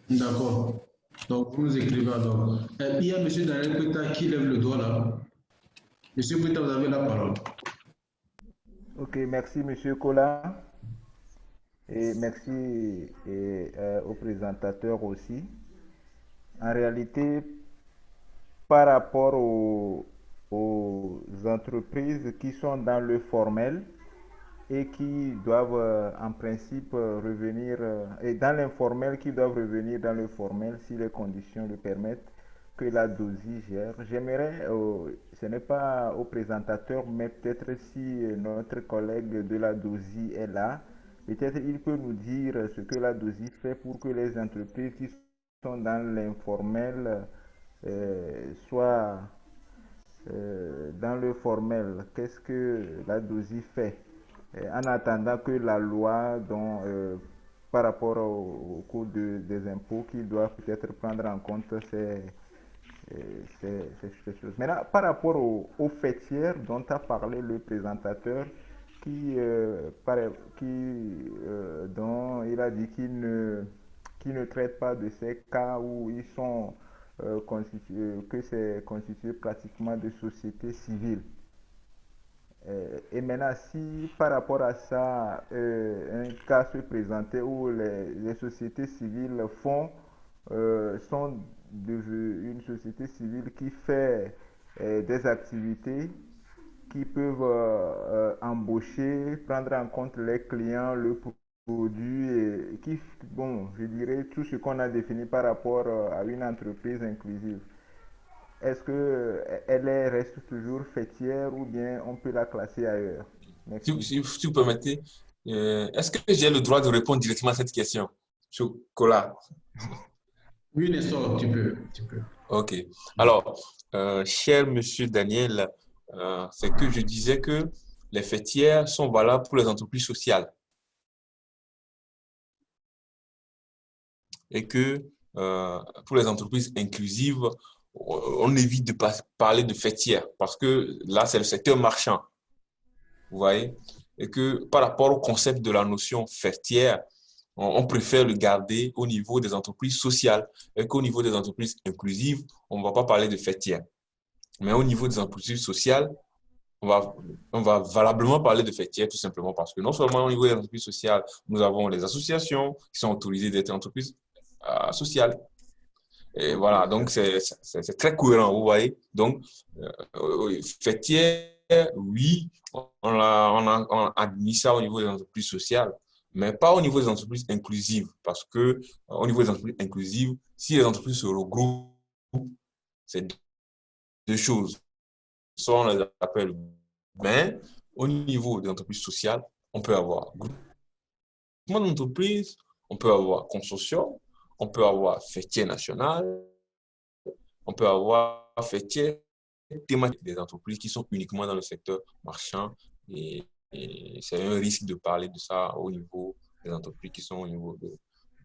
D'accord. Donc, vous nous écrivez alors. Il y a M. Daniel Peta qui lève le doigt là. M. Peta, vous avez la parole. Ok, merci M. Kola. Et merci au présentateur aussi. En réalité, par rapport aux entreprises qui sont dans le formel et qui doivent en principe revenir, et dans l'informel qui doivent revenir dans le formel si les conditions le permettent, que la DOSI gère. J'aimerais, ce n'est pas au présentateur, mais peut-être si notre collègue de la DOSI est là, peut-être il peut nous dire ce que la DOSI fait pour que les entreprises qui sont dans l'informel soient dans le formel. Qu'est-ce que la DOSI fait en attendant que la loi par rapport au coût des impôts qu'ils doivent peut-être prendre en compte ces choses. Maintenant, par rapport aux fêtières dont a parlé le présentateur, dont il a dit qu'il ne traite pas de ces cas où ils sont que c'est constitué pratiquement de sociétés civiles. Et maintenant, si par rapport à ça, un cas se présentait où les sociétés civiles sont une société civile qui fait des activités qui peuvent embaucher, prendre en compte les clients, le produit, et bon, je dirais tout ce qu'on a défini par rapport à une entreprise inclusive. Est-ce qu'elle reste toujours fêtière ou bien on peut la classer ailleurs? Merci. Si vous permettez, est-ce que j'ai le droit de répondre directement à cette question? Chocolat. Oui, Nestor, tu peux. OK. Alors, cher monsieur Daniel, c'est que je disais que les fêtières sont valables pour les entreprises sociales et que pour les entreprises inclusives, on évite de parler de fêtières parce que là, c'est le secteur marchand. Vous voyez? Et que par rapport au concept de la notion fêtière, on préfère le garder au niveau des entreprises sociales et qu'au niveau des entreprises inclusives, on ne va pas parler de fêtières. Mais au niveau des entreprises sociales, on va valablement parler de fêtières tout simplement parce que non seulement au niveau des entreprises sociales, nous avons les associations qui sont autorisées d'être entreprises sociales. Et Ok, voilà, donc c'est très cohérent, vous voyez. Donc, fêtière, oui, on a admis ça au niveau des entreprises sociales, mais pas au niveau des entreprises inclusives. Parce que au niveau des entreprises inclusives, si les entreprises se regroupent, c'est deux choses. Soit on les appelle, mais au niveau des entreprises sociales, on peut avoir groupement d'entreprises, on peut avoir consortium, on peut avoir fêtière nationale, on peut avoir fêtière thématique des entreprises qui sont uniquement dans le secteur marchand et c'est un risque de parler de ça au niveau des entreprises qui sont au niveau de...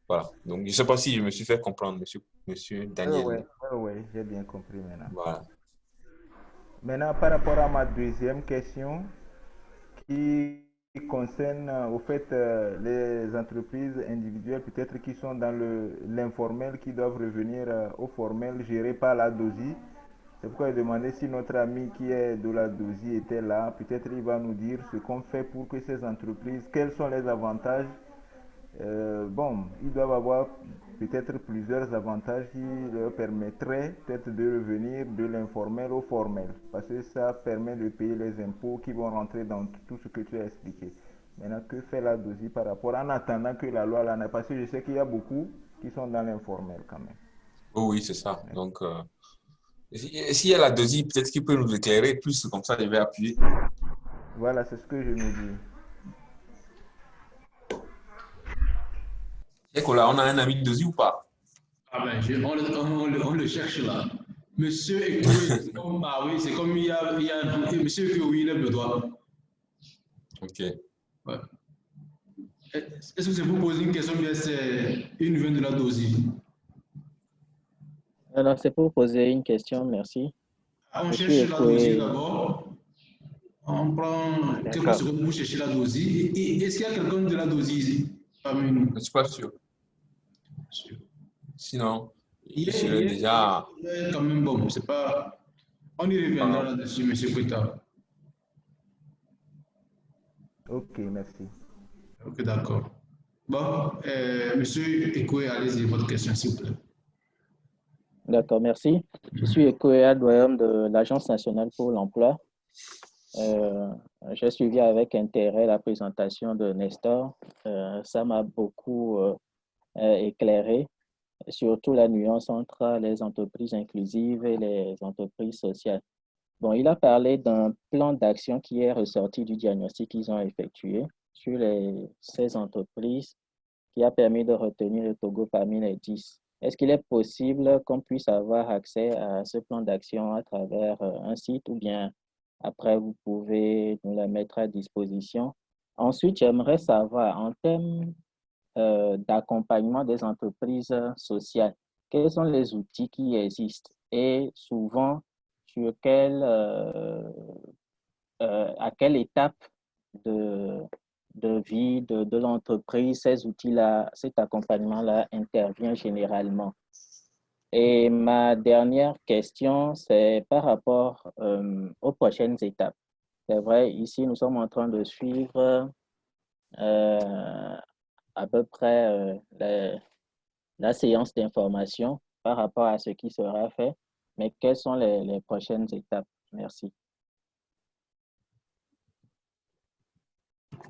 Voilà. Donc, je ne sais pas si je me suis fait comprendre, monsieur oui, Daniel. j'ai bien compris maintenant. Voilà. Maintenant, par rapport à ma deuxième question, qui concerne au fait les entreprises individuelles peut-être qui sont dans l'informel qui doivent revenir au formel géré par la DOSI. C'est pourquoi je demandais si notre ami qui est de la DOSI était là. Peut-être il va nous dire ce qu'on fait pour que ces entreprises, quels sont les avantages. Bon, ils doivent avoir peut-être plusieurs avantages qui leur permettraient peut-être de revenir de l'informel au formel. Parce que ça permet de payer les impôts qui vont rentrer dans tout ce que tu as expliqué. Maintenant, que fait la DOSI par rapport en attendant que la loi là n'ait pas? Parce que je sais qu'il y a beaucoup qui sont dans l'informel quand même. Oh oui, c'est ça. Donc, s'il y a la deuxième, peut-être qu'il peut nous éclairer plus, comme ça, je vais appuyer. Voilà, c'est ce que je me dis. Et qu'on a un ami de deuxième ou pas? Ah ben, on le cherche là. Monsieur Ekoué, c'est comme, ah oui, c'est comme Monsieur Ekoué, oui, il lève le doigt. OK. Ouais. Est-ce que c'est pour poser une question bien c'est une vient de la DOSI? Alors, c'est pour poser une question, merci. On Je suis cherche la DOSI Ekoué. d'abord. On prend quelques D'accord. secondes pour chercher la DOSI. Et est-ce qu'il y a quelqu'un de la DOSI ici parmi nous? Je ne suis pas sûr. Sinon, Il il est, serait il est, déjà... il est quand même bon. C'est pas... On y reviendra là-dessus, M. Kweta. Ok, merci. Ok, d'accord. Bon, Monsieur Ekoué, allez-y, votre question, s'il vous plaît. D'accord, merci. Je suis Ekoué Doyen de l'Agence nationale pour l'emploi. J'ai suivi avec intérêt la présentation de Nestor. Ça m'a beaucoup éclairé. surtout la nuance entre les entreprises inclusives et les entreprises sociales. Bon, il a parlé d'un plan d'action qui est ressorti du diagnostic qu'ils ont effectué sur les 16 entreprises qui a permis de retenir le Togo parmi les 10. Est-ce qu'il est possible qu'on puisse avoir accès à ce plan d'action à travers un site ou bien après vous pouvez nous le mettre à disposition? Ensuite, j'aimerais savoir en termes d'accompagnement des entreprises sociales, quels sont les outils qui existent et souvent sur à quelle étape de, de vie de l'entreprise ces outils-là, cet accompagnement-là intervient généralement. Et ma dernière question, c'est par rapport aux prochaines étapes. C'est vrai, ici, nous sommes en train de suivre à peu près la séance d'information par rapport à ce qui sera fait, mais quelles sont les prochaines étapes? Merci.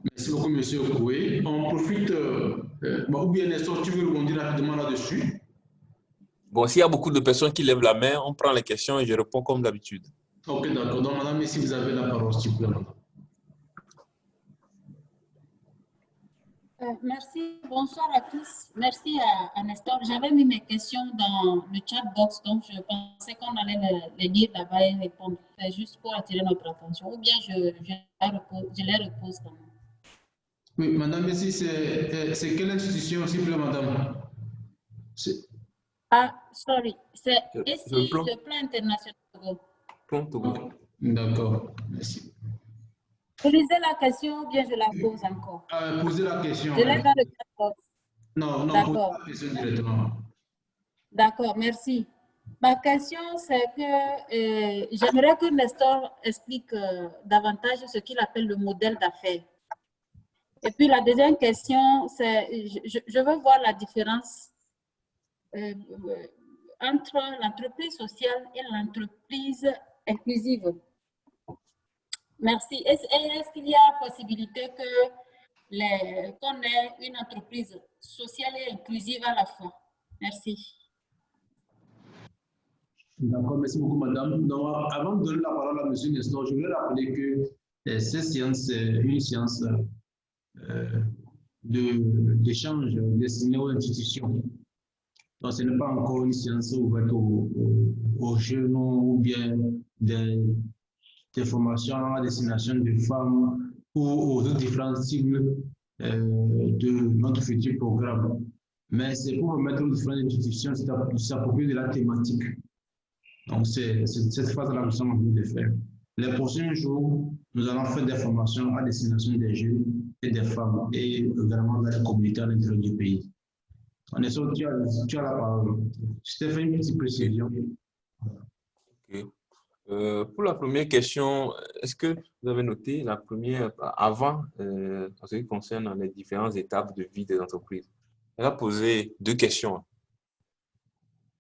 Merci beaucoup, monsieur Koué. On profite, ou bien Nestor, tu veux rebondir rapidement là-dessus? Bon, s'il y a beaucoup de personnes qui lèvent la main, on prend les questions et je réponds comme d'habitude. Ok, d'accord. Donc, madame, si vous avez la parole, s'il vous plaît, madame. Merci, bonsoir à tous. Merci à Nestor. J'avais mis mes questions dans le chat box, donc je pensais qu'on allait les lire là-bas et répondre. C'est juste pour attirer notre attention. Ou bien je les repose quand même. Oui, madame, ici, c'est quelle institution, s'il vous plaît, madame? Ah, sorry. C'est ici le le plan international Togo. Plan Togo. D'accord, merci. Vous lisez la question ou bien je la pose encore? Posez la question. Je l'ai dans le chat box. Non, posez la question directement. D'accord, merci. Ma question, c'est que j'aimerais que Nestor explique davantage ce qu'il appelle le modèle d'affaires. Et puis la deuxième question, c'est je veux voir la différence entre l'entreprise sociale et l'entreprise inclusive. Merci. Est-ce qu'il y a possibilité qu'on ait une entreprise sociale et inclusive à la fois? Merci. D'accord, merci beaucoup, madame. Donc, avant de donner la parole à M. Nestor, je voulais rappeler que cette séance, c'est une séance d'échange destinée aux institutions. Donc, ce n'est pas encore une séance ouverte aux jeunes ou bien des formations à destination des femmes ou aux autres différentes cibles de notre futur programme. Mais c'est pour permettre aux différentes institutions de s'approprier de la thématique. Donc, c'est cette phase-là que nous sommes en train de faire. Les prochains jours, nous allons faire des formations à destination des jeunes et des femmes et également dans les communautés à l'intérieur du pays. En effet, tu as la parole. Je t'ai fait une petite précision. Okay. Pour la première question, est-ce que vous avez noté la première, avant, en ce qui concerne les différentes étapes de vie des entreprises? Elle a posé deux questions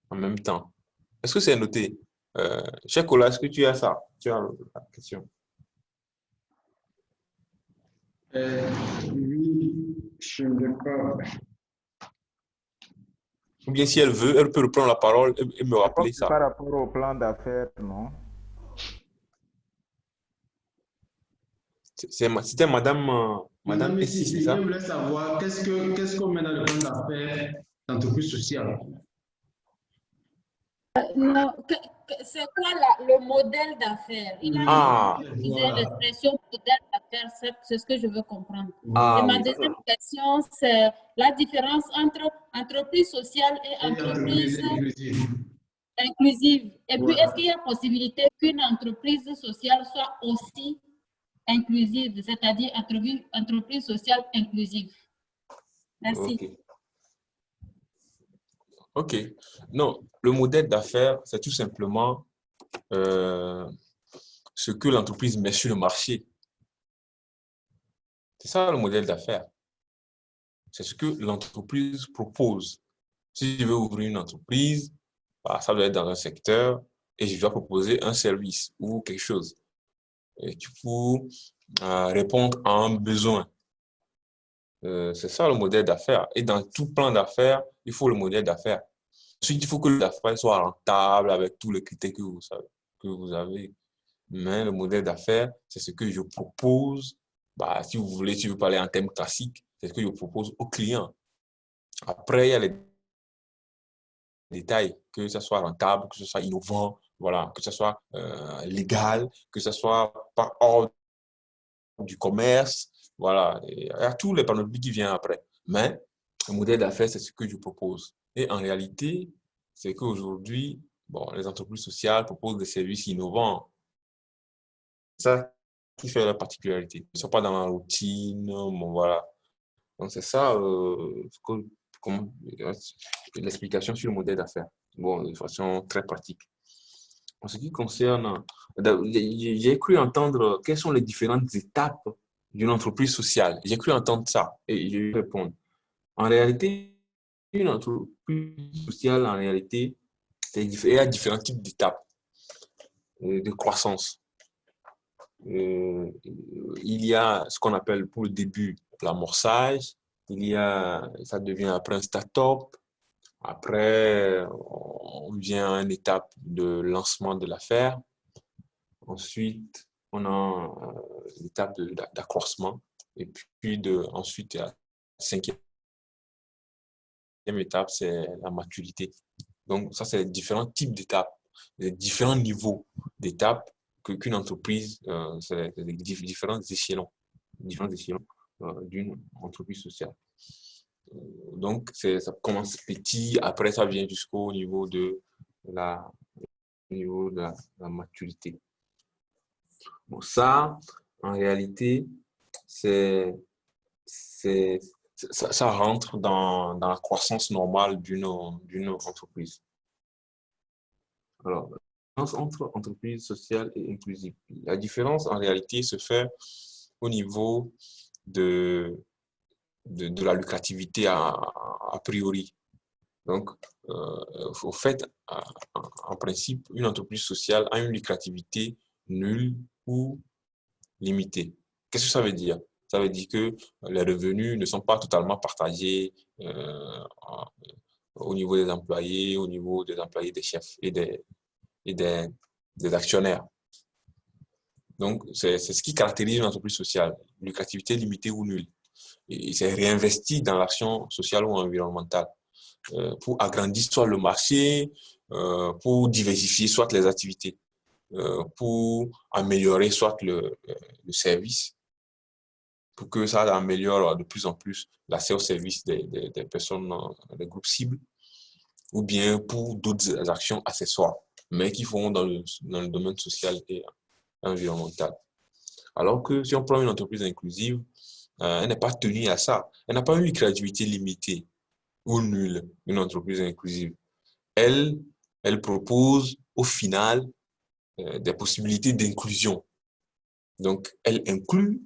en même temps. Est-ce que c'est noté? Cher Kola, est-ce que tu as ça? Tu as la question? Oui, je ne veux pas. Ou bien si elle veut, elle peut reprendre la parole et me rappeler ça. Par rapport au plan d'affaires, non? C'était Madame Essie, c'est ça? Je voulais savoir qu'est-ce qu'on met dans le plan d'affaires d'entreprise sociale. Non, c'est quoi le modèle d'affaires? Il a utilisé l'expression modèle d'affaires, c'est ce que je veux comprendre. Et ma deuxième question, c'est la différence entre entreprise sociale et entreprise inclusive. Et puis, est-ce qu'il y a possibilité qu'une entreprise sociale soit aussi inclusive, c'est-à-dire entreprise sociale inclusive? Merci. OK. Non, le modèle d'affaires, c'est tout simplement ce que l'entreprise met sur le marché. C'est ça le modèle d'affaires. C'est ce que l'entreprise propose. Si je veux ouvrir une entreprise, ça doit être dans un secteur et je dois proposer un service ou quelque chose pour répondre à un besoin. C'est ça le modèle d'affaires. Et dans tout plan d'affaires, il faut le modèle d'affaires. Ensuite, il faut que l'affaire soit rentable avec tous les critères que vous avez. Mais le modèle d'affaires, c'est ce que je propose. Bah, si vous voulez, si vous parlez en termes classiques, c'est ce que je propose aux clients. Après, il y a les détails, que ce soit rentable, que ce soit innovant, voilà, que ce soit légal, que ce soit par ordre du commerce, voilà. Il y a tous les panoplies qui viennent après. Mais le modèle d'affaires, c'est ce que je propose. Et en réalité, c'est qu'aujourd'hui, bon, les entreprises sociales proposent des services innovants. C'est ça qui fait la particularité. Ils ne sont pas dans la routine, bon, voilà. Donc, c'est ça l'explication sur le modèle d'affaires. Bon, de façon très pratique. En ce qui concerne, j'ai cru entendre quelles sont les différentes étapes d'une entreprise sociale. J'ai cru entendre ça et je vais répondre. En réalité, une entreprise sociale, en réalité, il y a différents types d'étapes de croissance. Il y a ce qu'on appelle pour le début l'amorçage, ça devient après un start-up, après on vient à une étape de lancement de l'affaire, ensuite on a l'étape d'accroissement et puis ensuite la cinquième étape c'est la maturité. Donc ça c'est les différents types d'étapes, les différents niveaux d'étapes qu'une entreprise, c'est les différents échelons d'une entreprise sociale. Donc, ça commence petit, après ça vient jusqu'au niveau de la maturité. Bon, ça, en réalité, ça rentre dans la croissance normale d'une entreprise. Alors, entre entreprise sociale et inclusive. La différence, en réalité, se fait au niveau de la lucrativité a priori. Donc, au fait, en principe, une entreprise sociale a une lucrativité nulle ou limitée. Qu'est-ce que ça veut dire? Ça veut dire que les revenus ne sont pas totalement partagés au niveau des employés, des chefs et des actionnaires. Donc, c'est ce qui caractérise une entreprise sociale, lucrativité limitée ou nulle. Et c'est réinvesti dans l'action sociale ou environnementale pour agrandir soit le marché, pour diversifier soit les activités, pour améliorer soit le service, pour que ça améliore de plus en plus l'accès au service des personnes, des groupes cibles, ou bien pour d'autres actions accessoires, mais qui font dans le domaine social et environnemental. Alors que si on prend une entreprise inclusive, elle n'est pas tenue à ça. Elle n'a pas une lucrativité limitée ou nulle, une entreprise inclusive. Elle propose au final des possibilités d'inclusion. Donc, elle inclut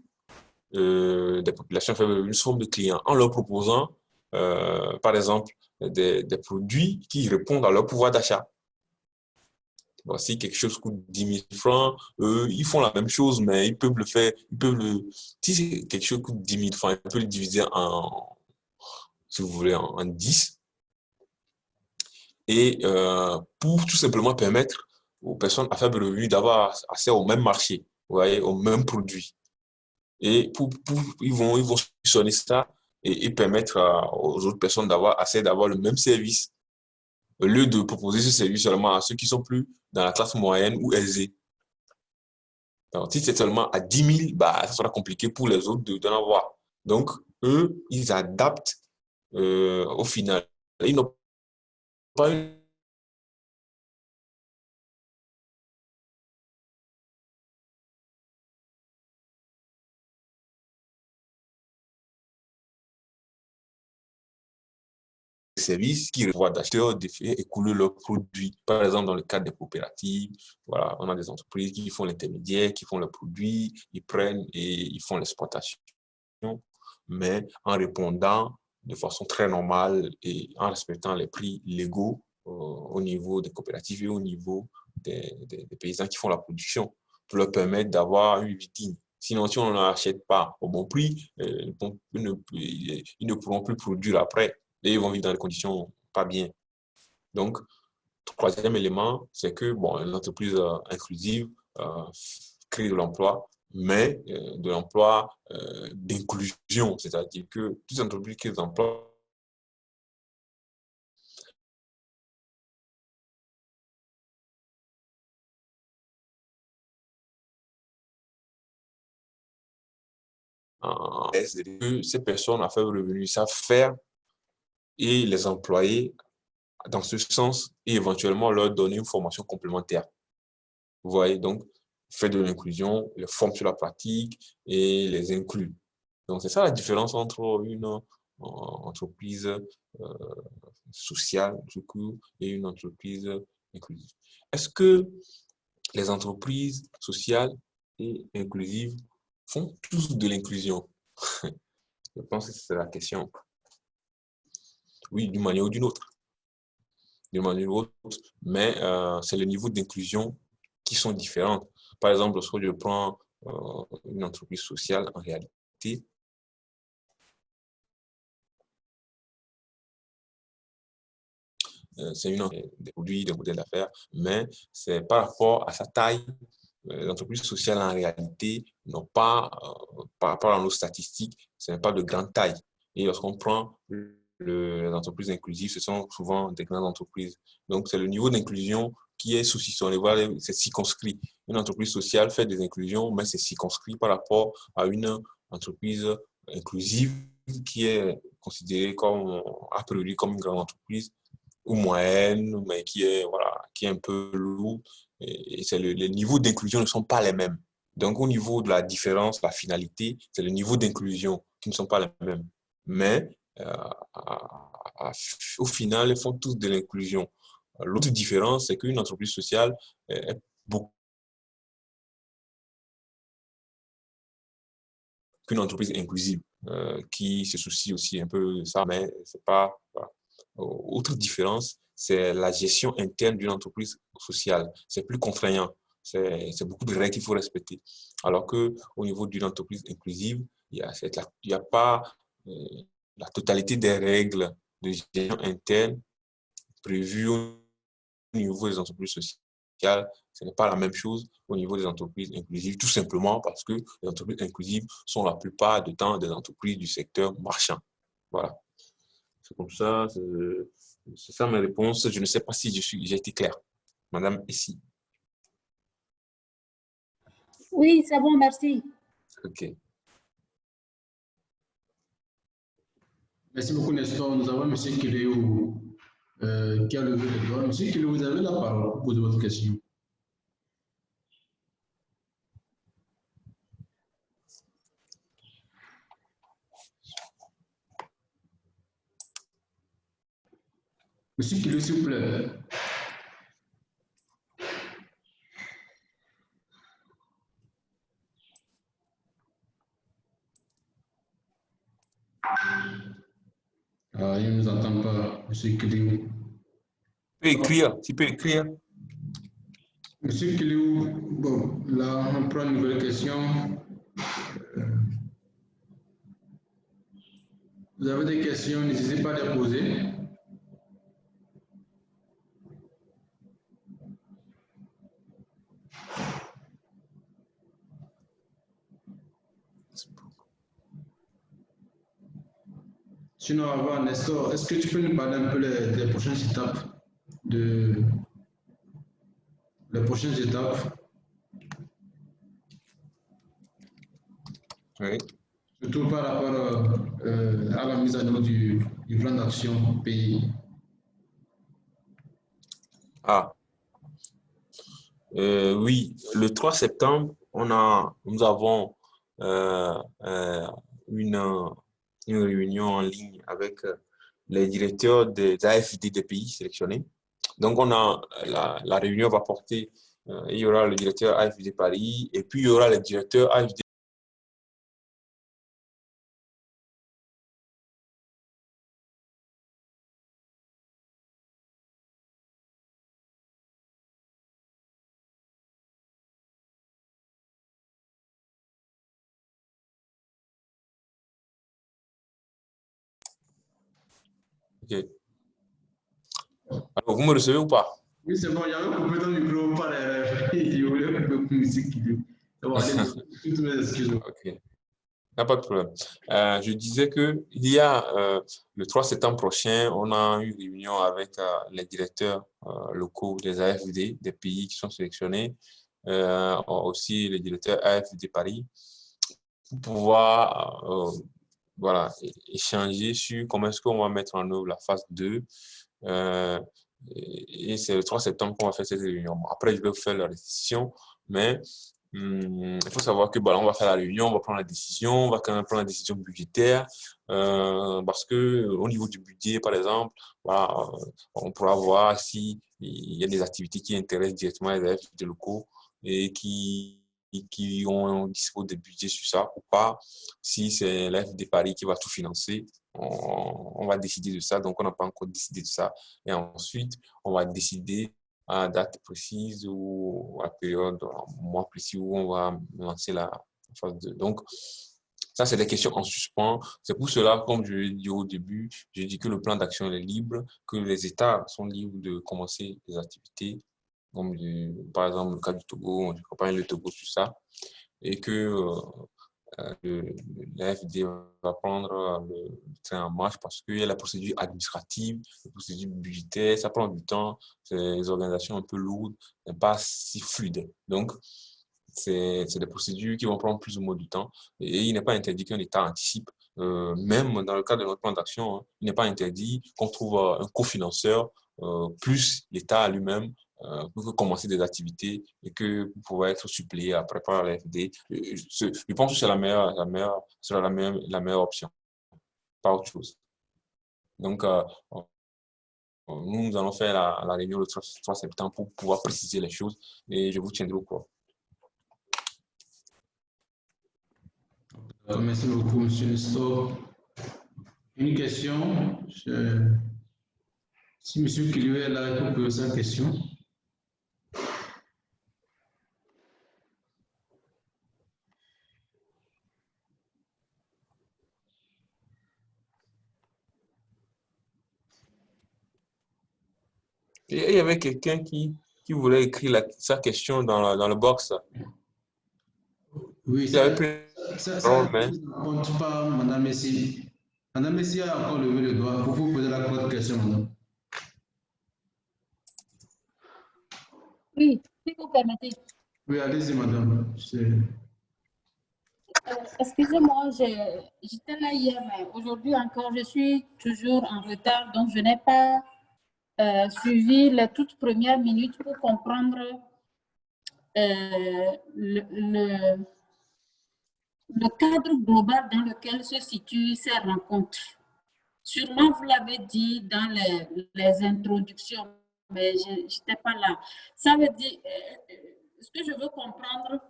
des populations faibles, une somme de clients en leur proposant, par exemple, des produits qui répondent à leur pouvoir d'achat. Si quelque chose coûte 10 000 francs, ils font la même chose, mais ils peuvent le faire. Si quelque chose coûte 10 000 francs, ils peuvent le diviser si vous voulez, en 10. Et pour tout simplement permettre aux personnes à faible revenu d'avoir accès au même marché, vous voyez, au même produit. Et ils vont solutionner ça et permettre aux autres personnes d'avoir le même service, au lieu de proposer ce service seulement à ceux qui sont plus dans la classe moyenne ou aisée. Donc, si c'est seulement à 10 000, bah, ça sera compliqué pour les autres d'en avoir. Donc, eux, ils adaptent au final. Ils n'ont pas une services qui revoient d'acheteurs écouler leurs produits. Par exemple, dans le cadre des coopératives, voilà, on a des entreprises qui font l'intermédiaire, qui font leurs produits, ils prennent et ils font l'exportation, mais en répondant de façon très normale et en respectant les prix légaux au niveau des coopératives et au niveau des paysans qui font la production pour leur permettre d'avoir une vie digne. Sinon, si on ne l'achète pas au bon prix, ils ne pourront plus produire après et ils vont vivre dans des conditions pas bien. Donc, troisième élément, c'est que bon, une entreprise inclusive crée de l'emploi, mais de l'emploi d'inclusion, c'est-à-dire que toutes les entreprises qui créent des emplois que ces personnes à faible revenu savent faire et les employer dans ce sens et éventuellement leur donner une formation complémentaire. Vous voyez, donc, fait de l'inclusion, les forme sur la pratique et les inclut. Donc, c'est ça la différence entre une entreprise sociale, du coup, et une entreprise inclusive. Est-ce que les entreprises sociales et inclusives font tous de l'inclusion? Je pense que c'est la question. Oui, d'une manière ou d'une autre. D'une manière ou autre, mais c'est le niveau d'inclusion qui sont différents. Par exemple, lorsque je prends une entreprise sociale, en réalité, c'est des produits, des modèles d'affaires, mais c'est par rapport à sa taille. Les entreprises sociales, en réalité, n'ont pas, par rapport à nos statistiques, ce n'est pas de grande taille. Et lorsqu'on prend les entreprises inclusives, ce sont souvent des grandes entreprises. Donc, c'est le niveau d'inclusion qui est saucisson. Voilà, c'est circonscrit. Une entreprise sociale fait des inclusions, mais c'est circonscrit par rapport à une entreprise inclusive qui est considérée comme, a priori, comme une grande entreprise ou moyenne, mais voilà, qui est un peu lourd. Et les niveaux d'inclusion ne sont pas les mêmes. Donc, au niveau de la différence, la finalité, c'est le niveau d'inclusion qui ne sont pas les mêmes. Mais au final, ils font tous de l'inclusion. L'autre différence, c'est qu'une entreprise sociale est beaucoup qu'une entreprise inclusive qui se soucie aussi un peu de ça, mais c'est pas. Voilà. Autre différence, c'est la gestion interne d'une entreprise sociale. C'est plus contraignant. C'est beaucoup de règles qu'il faut respecter. Alors qu'au niveau d'une entreprise inclusive, il y a pas la totalité des règles de gestion interne prévues au niveau des entreprises sociales. Ce n'est pas la même chose au niveau des entreprises inclusives, tout simplement parce que les entreprises inclusives sont la plupart du temps des entreprises du secteur marchand. Voilà. C'est comme ça, c'est ça mes réponses. Je ne sais pas si j'ai été clair. Madame Essie. Oui, c'est bon, merci. OK. Merci beaucoup, Nestor. Nous avons M. Kiléou qui a levé le doigt. M. Kiléou, vous avez la parole pour poser votre question. Monsieur Kiléou, s'il vous plaît. Ah, il ne nous entend pas, M. Kiléou. Tu peux écrire. Monsieur Kiléou, bon, là, on prend une nouvelle question. Vous avez des questions, n'hésitez pas à les poser. Sinon, avant, Nestor, est-ce que tu peux nous parler un peu des prochaines étapes les prochaines étapes, Oui. surtout par rapport à la mise en œuvre du plan d'action pays? Ah, oui, le 3 septembre, nous avons euh, euh, une, une réunion en ligne avec les directeurs des AFD des pays sélectionnés. Donc, la réunion va porter, il y aura le directeur AFD Paris et puis il y aura le directeur AFD. Okay. Alors, vous me recevez ou pas? Oui, c'est bon, il y avait coupé ton micro par erreur. Il voulait couper pour musique. C'est bon, allez, toutes mes excuses. Ok. Pas de problème. Je disais que il y a le 3 septembre prochain, on a une réunion avec les directeurs locaux des AFD des pays qui sont sélectionnés, aussi les directeurs AFD Paris, pour pouvoir voilà, échanger sur comment est-ce qu'on va mettre en œuvre la phase 2. Et c'est le 3 septembre qu'on va faire cette réunion. Après, je vais vous faire la décision, mais il faut savoir que on va faire la réunion, on va prendre la décision, on va quand même prendre la décision budgétaire, parce que au niveau du budget, par exemple, voilà, on pourra voir si il y a des activités qui intéressent directement les AFD locaux et qui ont disposent des budgets sur ça ou pas. Si c'est l'AFD Paris qui va tout financer, on va décider de ça. Donc, on n'a pas encore décidé de ça. Et ensuite, on va décider à date précise ou à période, un mois précis où on va lancer la phase 2. Donc, ça, c'est des questions en suspens. C'est pour cela, comme je l'ai dit au début, je dis que le plan d'action est libre, que les États sont libres de commencer des activités, comme par exemple le cas du Togo, on accompagne le Togo sur ça, et que l'AFD va prendre le train en marche parce qu'il y a la procédure administrative, la procédure budgétaire, ça prend du temps, c'est des organisations un peu lourdes, pas si fluides. Donc, c'est des procédures qui vont prendre plus ou moins du temps et il n'est pas interdit qu'un État anticipe. Même dans le cadre de notre plan d'action, hein, il n'est pas interdit qu'on trouve un cofinanceur plus l'État lui-même pour commencer des activités et que vous pouvez être suppléé après par l'AFD. Je pense que c'est la meilleure option, pas autre chose. Donc, nous allons faire la réunion le 3 septembre pour pouvoir préciser les choses et je vous tiendrai au courant. Merci beaucoup, M. Nestor. Une question. Si M. Kiliwe est là, il peut poser sa question. Et il y avait quelqu'un qui voulait écrire sa question dans le box. Oui, ça ne compte pas, Madame Messi. Madame Messi a encore levé le doigt. Vous pouvez poser la question, Madame. Oui, si vous permettez. Oui, allez-y, Madame. Excusez-moi, j'étais là hier, mais aujourd'hui encore, je suis toujours en retard, donc je n'ai pas suivi les toutes premières minutes pour comprendre le cadre global dans lequel se situent ces rencontres. Sûrement, vous l'avez dit dans les introductions, mais je n'étais pas là. Ça veut dire, ce que je veux comprendre,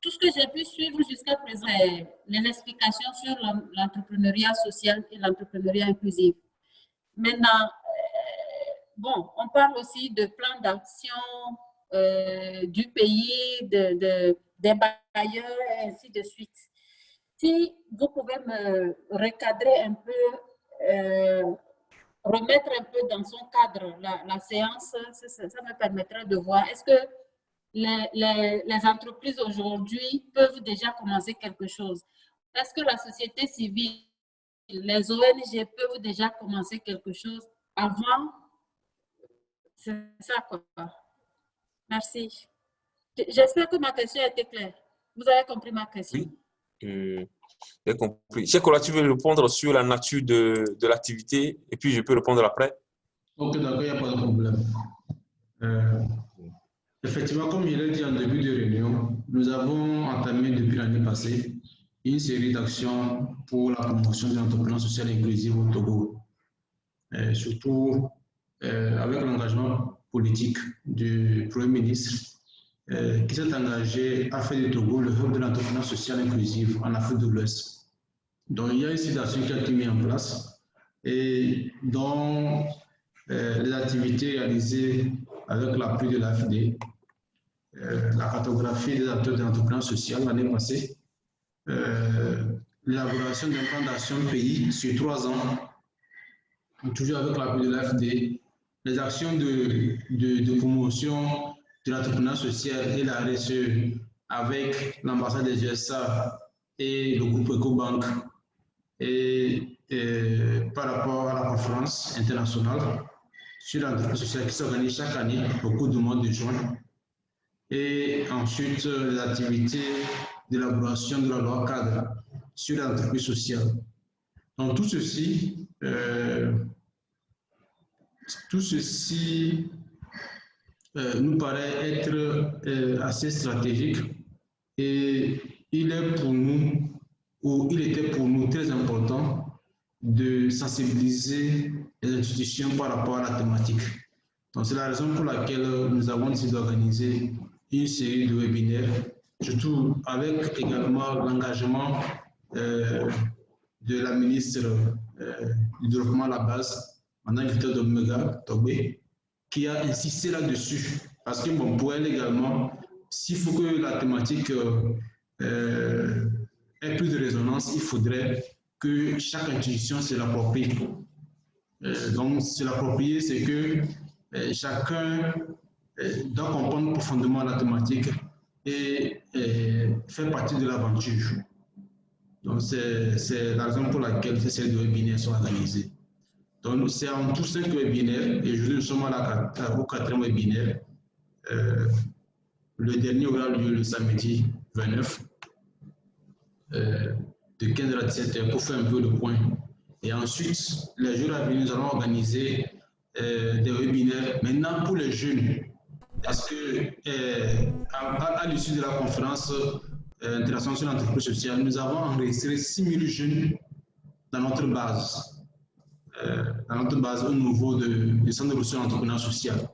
tout ce que j'ai pu suivre jusqu'à présent, les explications sur l'entrepreneuriat social et l'entrepreneuriat inclusif. Maintenant, bon, on parle aussi de plan d'action du pays, des bailleurs, et ainsi de suite. Si vous pouvez me recadrer un peu, remettre un peu dans son cadre la séance, ça me permettra de voir. Est-ce que les entreprises aujourd'hui peuvent déjà commencer quelque chose? Est-ce que la société civile, les ONG peuvent déjà commencer quelque chose avant? C'est ça, quoi. Merci. J'espère que ma question a été claire. Vous avez compris ma question? Oui, j'ai compris. Cheikh, tu veux répondre sur la nature de l'activité et puis je peux répondre après? Ok, d'accord, il n'y a pas de problème. Effectivement, comme je l'ai dit en début de réunion, nous avons entamé depuis l'année passée une série d'actions pour la promotion de l'entrepreneuriat social inclusif au Togo, surtout avec l'engagement politique du Premier ministre qui s'est engagé à faire du Togo le hub de l'entrepreneuriat social inclusif en Afrique de l'Ouest. Donc, il y a une série d'actions qui a été mise en place et dont les activités réalisées avec l'appui de l'AFD, la cartographie des acteurs de l'entrepreneuriat social l'année passée, l'élaboration d'un plan d'action pays sur 3 ans, toujours avec l'appui de l'AFD, les actions de promotion de l'entrepreneuriat social et la RSE avec l'ambassade des USA et le groupe EcoBank et par rapport à la conférence internationale sur l'entreprise sociale qui s'organise chaque année au cours du mois de juin. Et ensuite, les activités d'élaboration de la loi cadre sur l'entreprise sociale. Donc, tout ceci nous paraît être assez stratégique et il est pour nous, ou il était pour nous très important de sensibiliser les institutions par rapport à la thématique. Donc, c'est la raison pour laquelle nous avons décidé d'organiser une série de webinaires, surtout avec également l'engagement de la ministre du Développement à la base, Mme Victor Domega Tobé, qui a insisté là-dessus. Parce que, bon, pour elle également, s'il faut que la thématique ait plus de résonance, il faudrait que chaque institution se l'approprie. Donc, se l'approprier, c'est que chacun doit comprendre profondément la thématique et faire partie de l'aventure. Donc, c'est la raison pour laquelle ces deux webinaires sont organisés. Donc, c'est en tout 5 webinaires et aujourd'hui, nous sommes au 4e webinaire. Le dernier aura lieu le samedi 29 de 15h à 17h pour faire un peu le point. Et ensuite, les jours à venir, nous allons organiser des webinaires maintenant pour les jeunes. Parce que à l'issue de la conférence internationale sur l'entreprise sociale, nous avons enregistré 6000 jeunes dans notre base. Au niveau du centre de ressources d'entrepreneuriat social.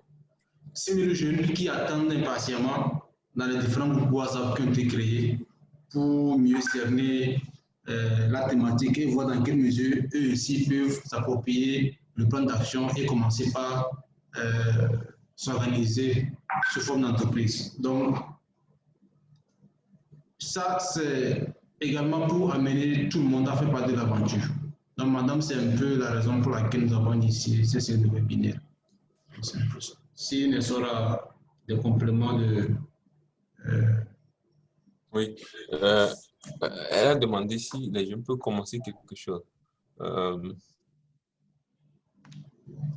6000 jeunes qui attendent impatiemment dans les différents groupes WhatsApp qui ont été créés pour mieux cerner la thématique et voir dans quelle mesure eux aussi peuvent s'approprier le plan d'action et commencer par s'organiser sous forme d'entreprise. Donc, ça, c'est également pour amener tout le monde à faire partie de l'aventure. Donc, madame, c'est un peu la raison pour laquelle nous avons initié ces séries de webinaires. Si il y aura des compléments de... Oui. Elle a demandé si les jeunes peuvent commencer quelque chose. Dans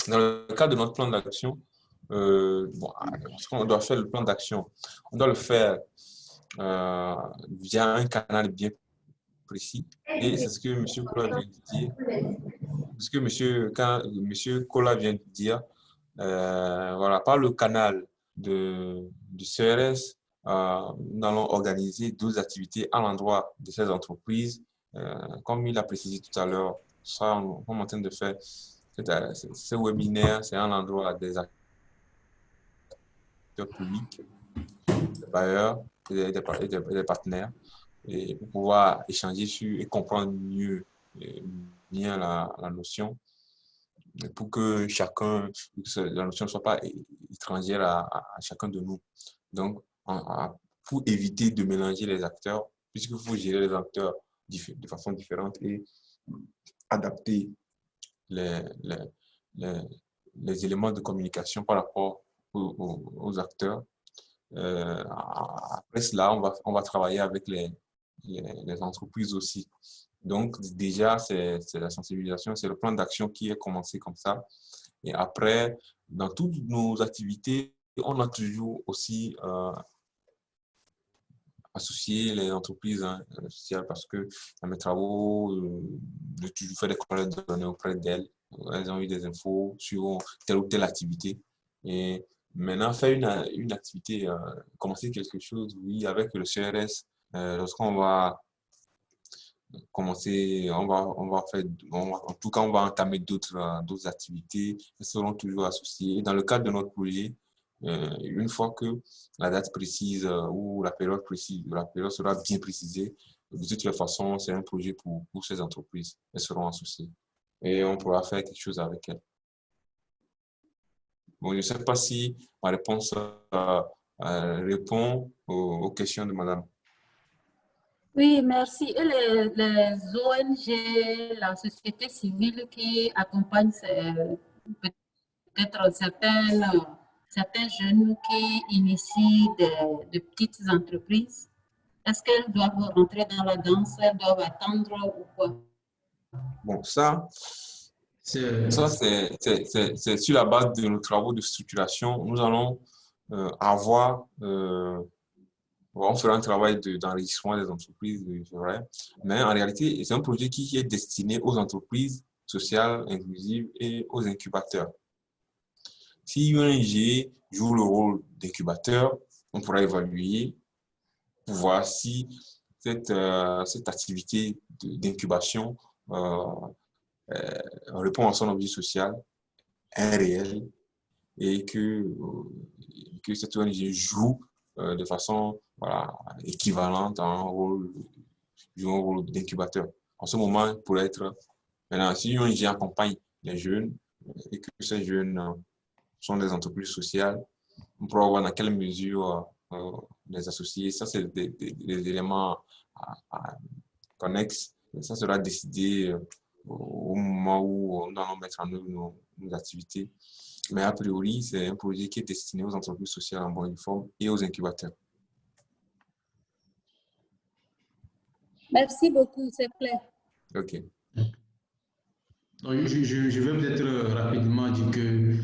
le cadre de notre plan d'action, on doit faire le plan d'action. On doit le faire via un canal bien précis. Et c'est ce que M. Kola vient de dire. Ce que M. Kola vient de dire, voilà, par le canal du CRS, nous allons organiser 12 activités à l'endroit de ces entreprises. Comme il a précisé tout à l'heure, ça, on est en train de faire ce webinaire, c'est à l'endroit des acteurs publics, des bailleurs et des partenaires, et pour pouvoir échanger sur et comprendre mieux la notion, pour que la notion ne soit pas étrangère à chacun de nous. Donc, pour éviter de mélanger les acteurs, puisqu'il faut gérer les acteurs de façon différente et adapter les éléments de communication par rapport aux acteurs. Après cela, on va travailler avec les entreprises aussi. Donc, déjà, c'est la sensibilisation, c'est le plan d'action qui est commencé comme ça. Et après, dans toutes nos activités, on a toujours aussi associé les entreprises sociales parce que dans mes travaux, j'ai toujours fait des collectes de données auprès d'elles. Elles ont eu des infos sur telle ou telle activité. Et maintenant, faire une activité, commencer quelque chose, oui, avec le CRS, lorsqu'on va commencer, en tout cas, on va entamer d'autres activités, elles seront toujours associées. Et dans le cadre de notre projet, une fois que la date précise ou la période sera bien précisée, de toute façon, c'est un projet pour ces entreprises. Elles seront associées et on pourra faire quelque chose avec elles. Bon, je ne sais pas si ma réponse répond aux questions de madame. Oui, merci. Et les ONG, la société civile qui accompagnent peut-être certains jeunes qui initient de petites entreprises. Est-ce qu'elles doivent rentrer dans la danse, elles doivent attendre ou quoi? Bon, ça c'est sur la base de nos travaux de structuration. Nous allons on fera un travail d'enregistrement des entreprises, c'est vrai, mais en réalité, c'est un projet qui est destiné aux entreprises sociales, inclusives et aux incubateurs. Si UNG joue le rôle d'incubateur, on pourra évaluer pour voir si cette activité d'incubation répond à son objectif social, est réel et que cette ONG joue de façon équivalente à un rôle d'incubateur. En ce moment, il pourrait être... Maintenant, si une ONG accompagne les jeunes et que ces jeunes sont des entreprises sociales, on pourra voir dans quelle mesure les associer. Ça, c'est des éléments connexes. Ça sera décidé au moment où nous allons mettre en œuvre nos activités. Mais a priori, c'est un projet qui est destiné aux entreprises sociales en bonne forme et aux incubateurs. Merci beaucoup, c'est clair. OK. Donc, je vais peut-être rapidement dire que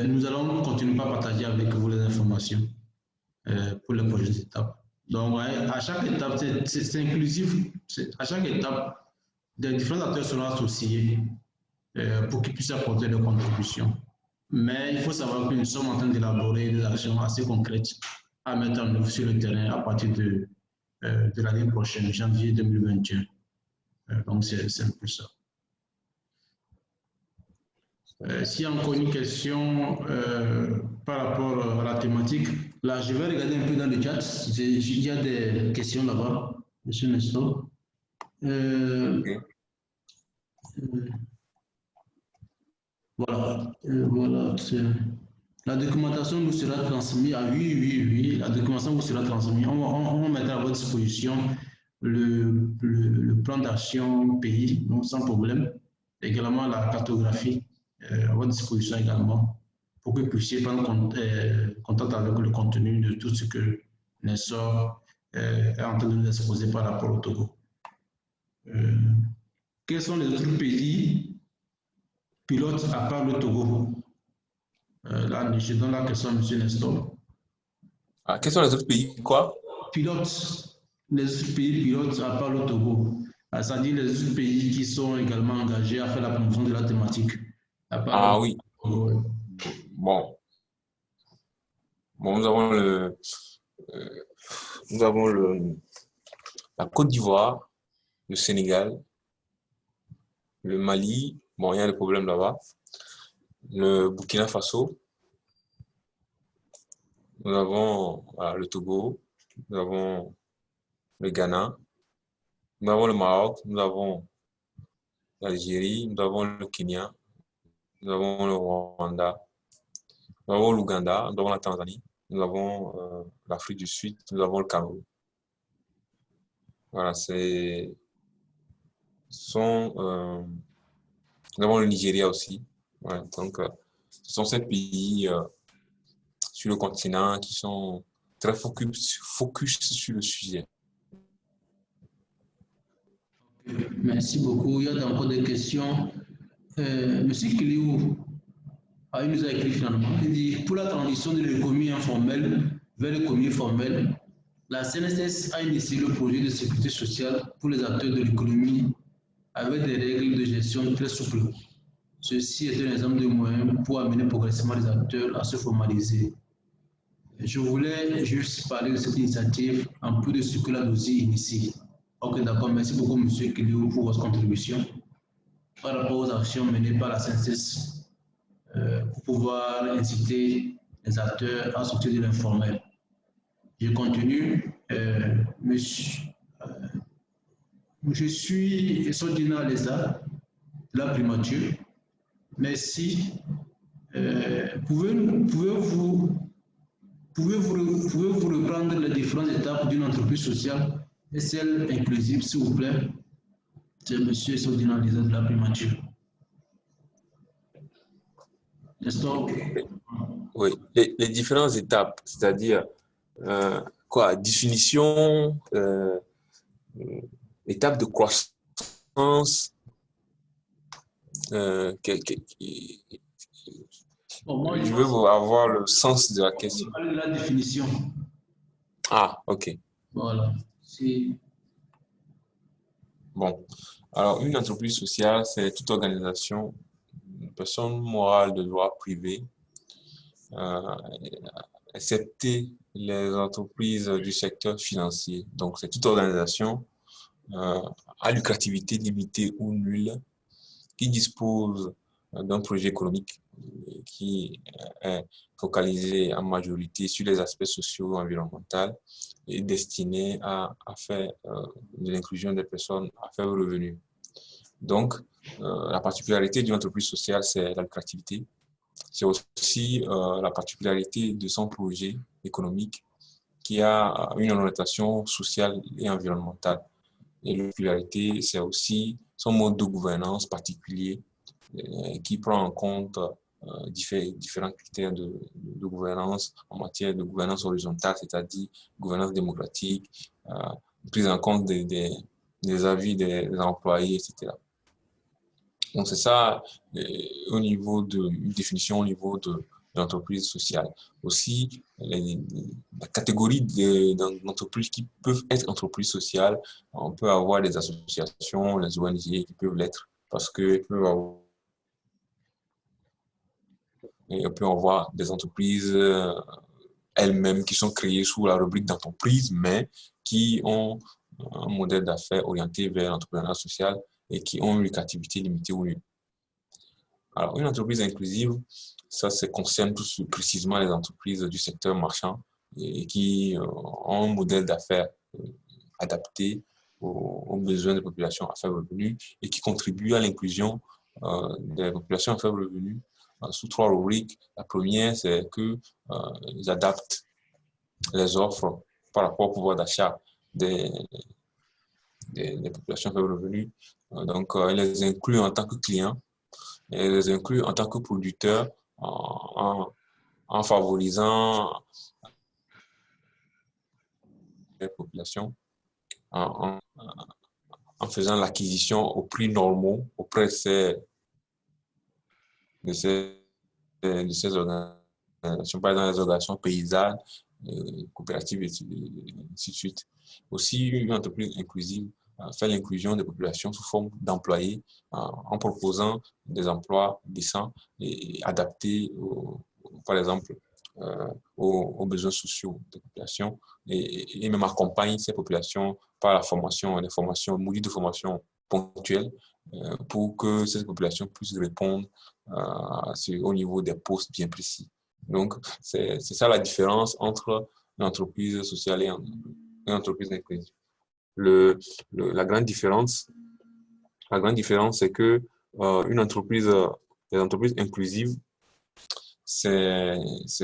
nous allons continuer à partager avec vous les informations pour les prochaines étapes. Donc, à chaque étape, c'est inclusif. À chaque étape, des différents acteurs seront associés pour qu'ils puissent apporter leurs contributions. Mais il faut savoir que nous sommes en train d'élaborer des actions assez concrètes à mettre en œuvre sur le terrain à partir de l'année prochaine, janvier 2021. Donc, c'est un peu ça. S'il y a encore une question par rapport à la thématique, là, je vais regarder un peu dans le chat. Il y a des questions là-bas, monsieur Nestor. Okay. Voilà, la documentation vous sera transmise. Ah oui, la documentation vous sera transmise. On mettra à votre disposition le plan d'action pays, non, sans problème. Également la cartographie à votre disposition également, pour que vous puissiez prendre contact avec le contenu de tout ce que Nestor est en train de nous exposer par rapport au Togo. Quels sont les autres pays pilotes à part le Togo? Là, je donne la question à M. Nestor. Ah, quels sont les autres pays? Quoi? Pilotes. Les autres pays pilotes à part le Togo. C'est-à-dire les autres pays qui sont également engagés à faire la promotion de la thématique. Ah oui. Bon, nous avons la Côte d'Ivoire, le Sénégal, le Mali. Bon, il y a des problèmes là-bas. Le Burkina Faso. Nous avons le Togo. Nous avons le Ghana. Nous avons le Maroc. Nous avons l'Algérie. Nous avons le Kenya. Nous avons le Rwanda. Nous avons l'Ouganda. Nous avons la Tanzanie. Nous avons l'Afrique du Sud. Nous avons le Cameroun. Voilà, nous avons le Nigeria aussi. Ouais, donc, ce sont ces pays sur le continent qui sont très focus sur le sujet. Merci beaucoup. Il y a encore des questions. Monsieur Kiliou, il nous a écrit finalement. Il dit, pour la transition de l'économie informelle vers l'économie formelle, la CNSS a initié le projet de sécurité sociale pour les acteurs de l'économie avec des règles de gestion très souples. Ceci est un exemple de moyen pour amener progressivement les acteurs à se formaliser. Je voulais juste parler de cette initiative en plus de ce que la dossier initie. Ok, d'accord. Merci beaucoup, M. Kiliou, pour votre contribution par rapport aux actions menées par la CNSS pour pouvoir inciter les acteurs à sortir de l'informel. Je continue. Je suis Sodina Leza, de la primature. Merci. Pouvez-vous reprendre les différentes étapes d'une entreprise sociale et celle inclusive, s'il vous plaît? C'est M. Sodina Leza, de la primature. Nestor? Oui, les différentes étapes, c'est-à-dire quoi, définition, étape de croissance, Bon, moi, je veux avoir le sens de la question. La définition. Ah, ok. Voilà. Bon, alors une entreprise sociale, c'est toute organisation, une personne morale de droit privé, excepté les entreprises du secteur financier. Donc, c'est toute organisation à lucrativité limitée ou nulle qui dispose d'un projet économique qui est focalisé en majorité sur les aspects sociaux et environnementaux et destiné à faire de l'inclusion des personnes à faible revenu. Donc, la particularité d'une entreprise sociale, c'est la lucrativité. C'est aussi la particularité de son projet économique qui a une orientation sociale et environnementale. Et la particularité, c'est aussi son mode de gouvernance particulier qui prend en compte différents critères de gouvernance en matière de gouvernance horizontale, c'est-à-dire gouvernance démocratique, prise en compte des avis des employés, etc. Donc, c'est ça au niveau de une définition au niveau de l'entreprise sociale. Aussi, la catégorie d'entreprises qui peuvent être entreprises sociales, on peut avoir des associations, les ONG qui peuvent l'être parce que on peut avoir des entreprises elles-mêmes qui sont créées sous la rubrique d'entreprise, mais qui ont un modèle d'affaires orienté vers l'entrepreneuriat social et qui ont une lucrativité limitée ou nulle. Alors, une entreprise inclusive, ça concerne tout précisément les entreprises du secteur marchand et qui ont un modèle d'affaires adapté aux besoins des populations à faible revenu et qui contribuent à l'inclusion des populations à faible revenu sous 3 rubriques. La première, c'est qu'ils adaptent les offres par rapport au pouvoir d'achat des populations à faible revenu. Donc, ils les incluent en tant que clients et les incluent en tant que producteurs en favorisant les populations, en faisant l'acquisition au prix normaux auprès de ces organisations, par exemple les organisations paysannes, coopératives, et ainsi de suite. Aussi, une entreprise inclusive fait l'inclusion des populations sous forme d'employés en proposant des emplois décents et adaptés, par exemple, aux besoins sociaux des populations et même accompagne ces populations par la formation, les formations, modules de formation ponctuels pour que ces populations puissent répondre au niveau des postes bien précis. Donc, c'est ça la différence entre l'entreprise sociale et l'entreprise inclusive. La grande différence, c'est que les entreprises inclusives, c'est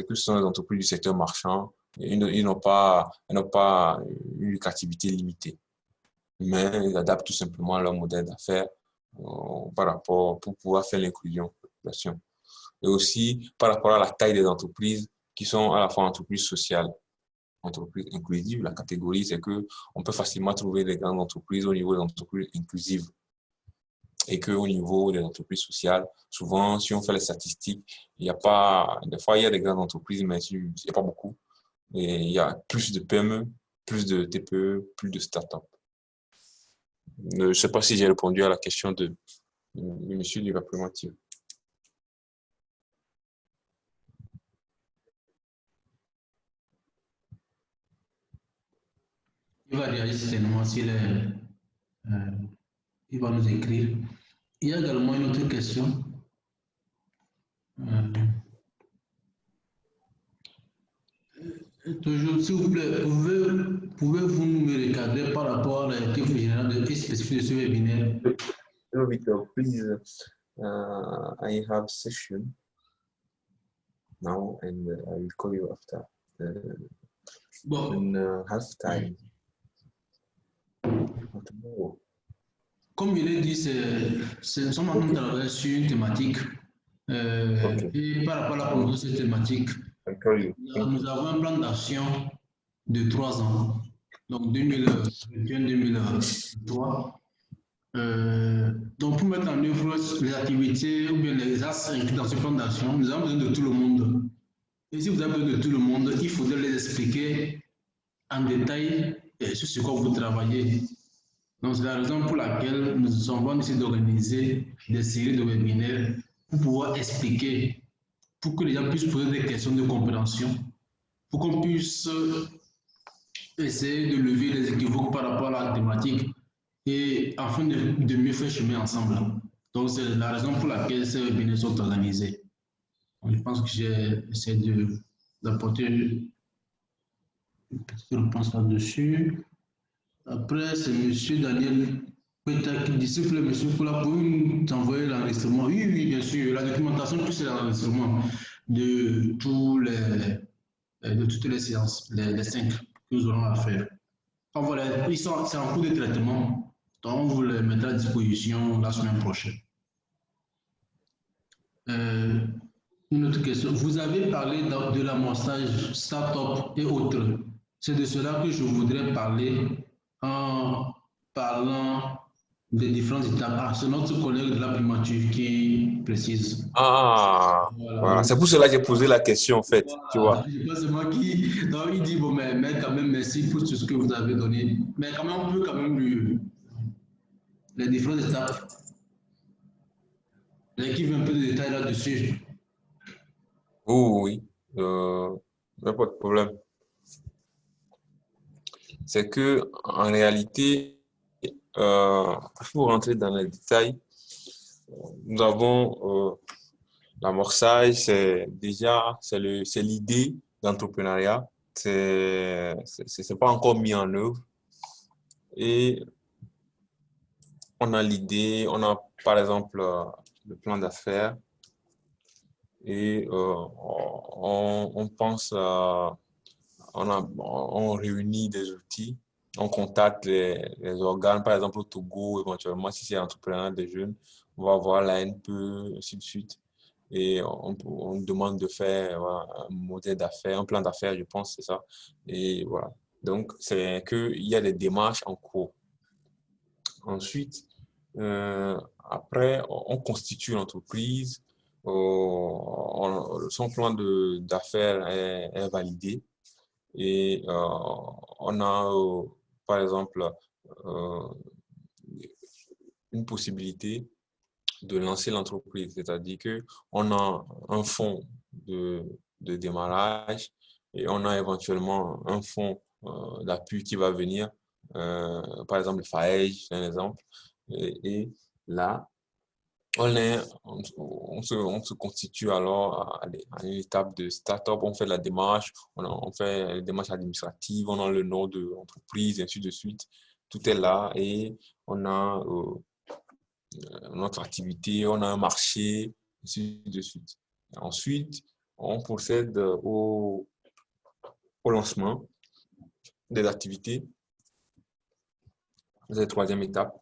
que ce sont les entreprises du secteur marchand. Ils n'ont pas une lucrativité limitée, mais ils adaptent tout simplement leur modèle d'affaires par rapport pour pouvoir faire l'inclusion de la population. Et aussi par rapport à la taille des entreprises qui sont à la fois entreprises sociales, entreprises inclusives. La catégorie, c'est qu'on peut facilement trouver des grandes entreprises au niveau des entreprises inclusives et qu'au niveau des entreprises sociales, souvent, si on fait les statistiques, il n'y a pas, des fois, il y a des grandes entreprises, mais il n'y a pas beaucoup. Et il y a plus de PME, plus de TPE, plus de start-up. Je ne sais pas si j'ai répondu à la question de monsieur du Primature. Il va réagir certainement s'il il va nous écrire. Il y a également une autre question. Toujours, s'il vous plaît, pouvez-vous nous recadrer par rapport à la question générale et spécifique de ce webinaire? Victor, please, I have session now and I will call you after Bon. half time. Comme je l'ai dit, nous sommes en train de travailler sur une thématique Et par rapport à la promotion de cette thématique, nous avons un plan d'action de 3 ans, donc 2021-2023. Donc, pour mettre en œuvre les activités ou bien les axes inclus dans ce plan d'action, nous avons besoin de tout le monde. Et si vous avez besoin de tout le monde, il faudrait les expliquer en détail sur ce que vous travaillez. Donc, c'est la raison pour laquelle nous avons essayé d'organiser des séries de webinaires pour pouvoir expliquer, pour que les gens puissent poser des questions de compréhension, pour qu'on puisse essayer de lever les équivoques par rapport à la thématique et afin de mieux faire chemin ensemble. Donc, c'est la raison pour laquelle ces webinaires sont organisés. Donc, je pense que j'ai essayé d'apporter une petite réponse là-dessus. Après, c'est M. Daniel Peta qui dit, s'il vous plaît, M. Poula, pouvez-vous nous envoyer l'enregistrement? Oui, oui, bien sûr, la documentation, puis c'est l'enregistrement de toutes les séances, les 5 que nous aurons à faire. Donc voilà, c'est en cours de traitement, donc on vous les mettra à disposition la semaine prochaine. Une autre question, vous avez parlé de l'amorçage start-up et autres. C'est de cela que je voudrais parler en parlant des différentes étapes. Ah, c'est notre collègue de la primature qui précise. Ah, voilà. C'est pour cela que j'ai posé la question, en fait. Voilà. Tu vois. C'est moi qui. Donc, il dit, bon, mais quand même, merci pour tout ce que vous avez donné. Mais quand même, on peut quand même les différentes étapes. L'équipe veut un peu de détails là-dessus. Oui, pas de problème. C'est que en réalité, pour rentrer dans les détails, nous avons l'amorçage, c'est l'idée d'entrepreneuriat, c'est pas encore mis en œuvre et on a l'idée, on a par exemple le plan d'affaires et on pense on réunit des outils, on contacte les organes, par exemple au Togo, éventuellement, si c'est entrepreneur des jeunes, on va voir l'ANPE, ainsi de suite. Et on demande de faire un modèle d'affaires, un plan d'affaires, je pense, c'est ça. Et voilà. Donc, c'est qu'il y a des démarches en cours. Ensuite, après, on constitue l'entreprise, son plan d'affaires est validé. Et on a, par exemple, une possibilité de lancer l'entreprise, c'est-à-dire qu'on a un fonds de démarrage et on a éventuellement un fonds d'appui qui va venir, par exemple le FAEJ, c'est un exemple, et là, on se constitue alors à une étape de start-up, on fait la démarche, on fait les démarches administratives, on a le nom de l'entreprise, et ainsi de suite. Tout est là et on a notre activité, on a un marché, ainsi de suite. Et ensuite, on procède au lancement des activités. C'est la troisième étape.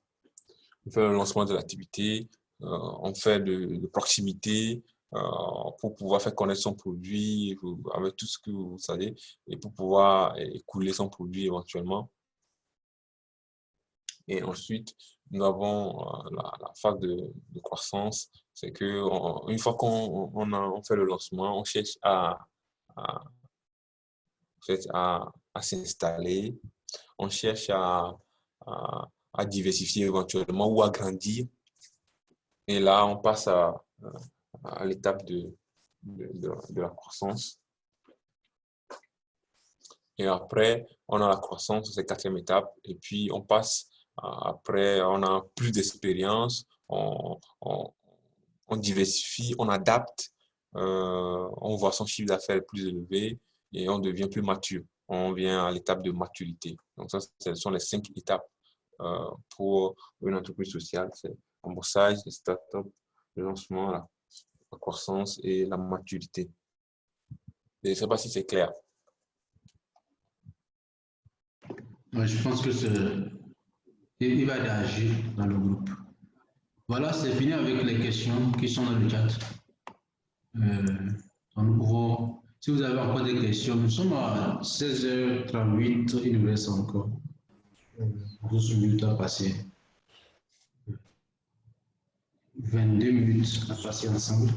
On fait le lancement de l'activité, on fait de proximité pour pouvoir faire connaître son produit avec tout ce que vous savez et pour pouvoir écouler son produit éventuellement. Et ensuite, nous avons la phase de croissance. C'est qu'une fois qu'on fait le lancement, on cherche à s'installer, on cherche à diversifier éventuellement ou à grandir. Et là, on passe à l'étape de la croissance. Et après, on a la croissance, c'est la quatrième étape. Et puis, on passe, après, on a plus d'expérience, on diversifie, on adapte, on voit son chiffre d'affaires plus élevé et on devient plus mature. On vient à l'étape de maturité. Donc, ça, ce sont les 5 étapes pour une entreprise sociale. C'est l'amorçage, les startups, le lancement, la croissance et la maturité. Je ne sais pas si c'est clair. Ouais, je pense que il va réagir dans le groupe. Voilà, c'est fini avec les questions qui sont dans le chat. nous pouvons, si vous avez encore des questions, nous sommes à 16h38, il nous reste encore 12 minutes à passer. 22 minutes à passer ensemble.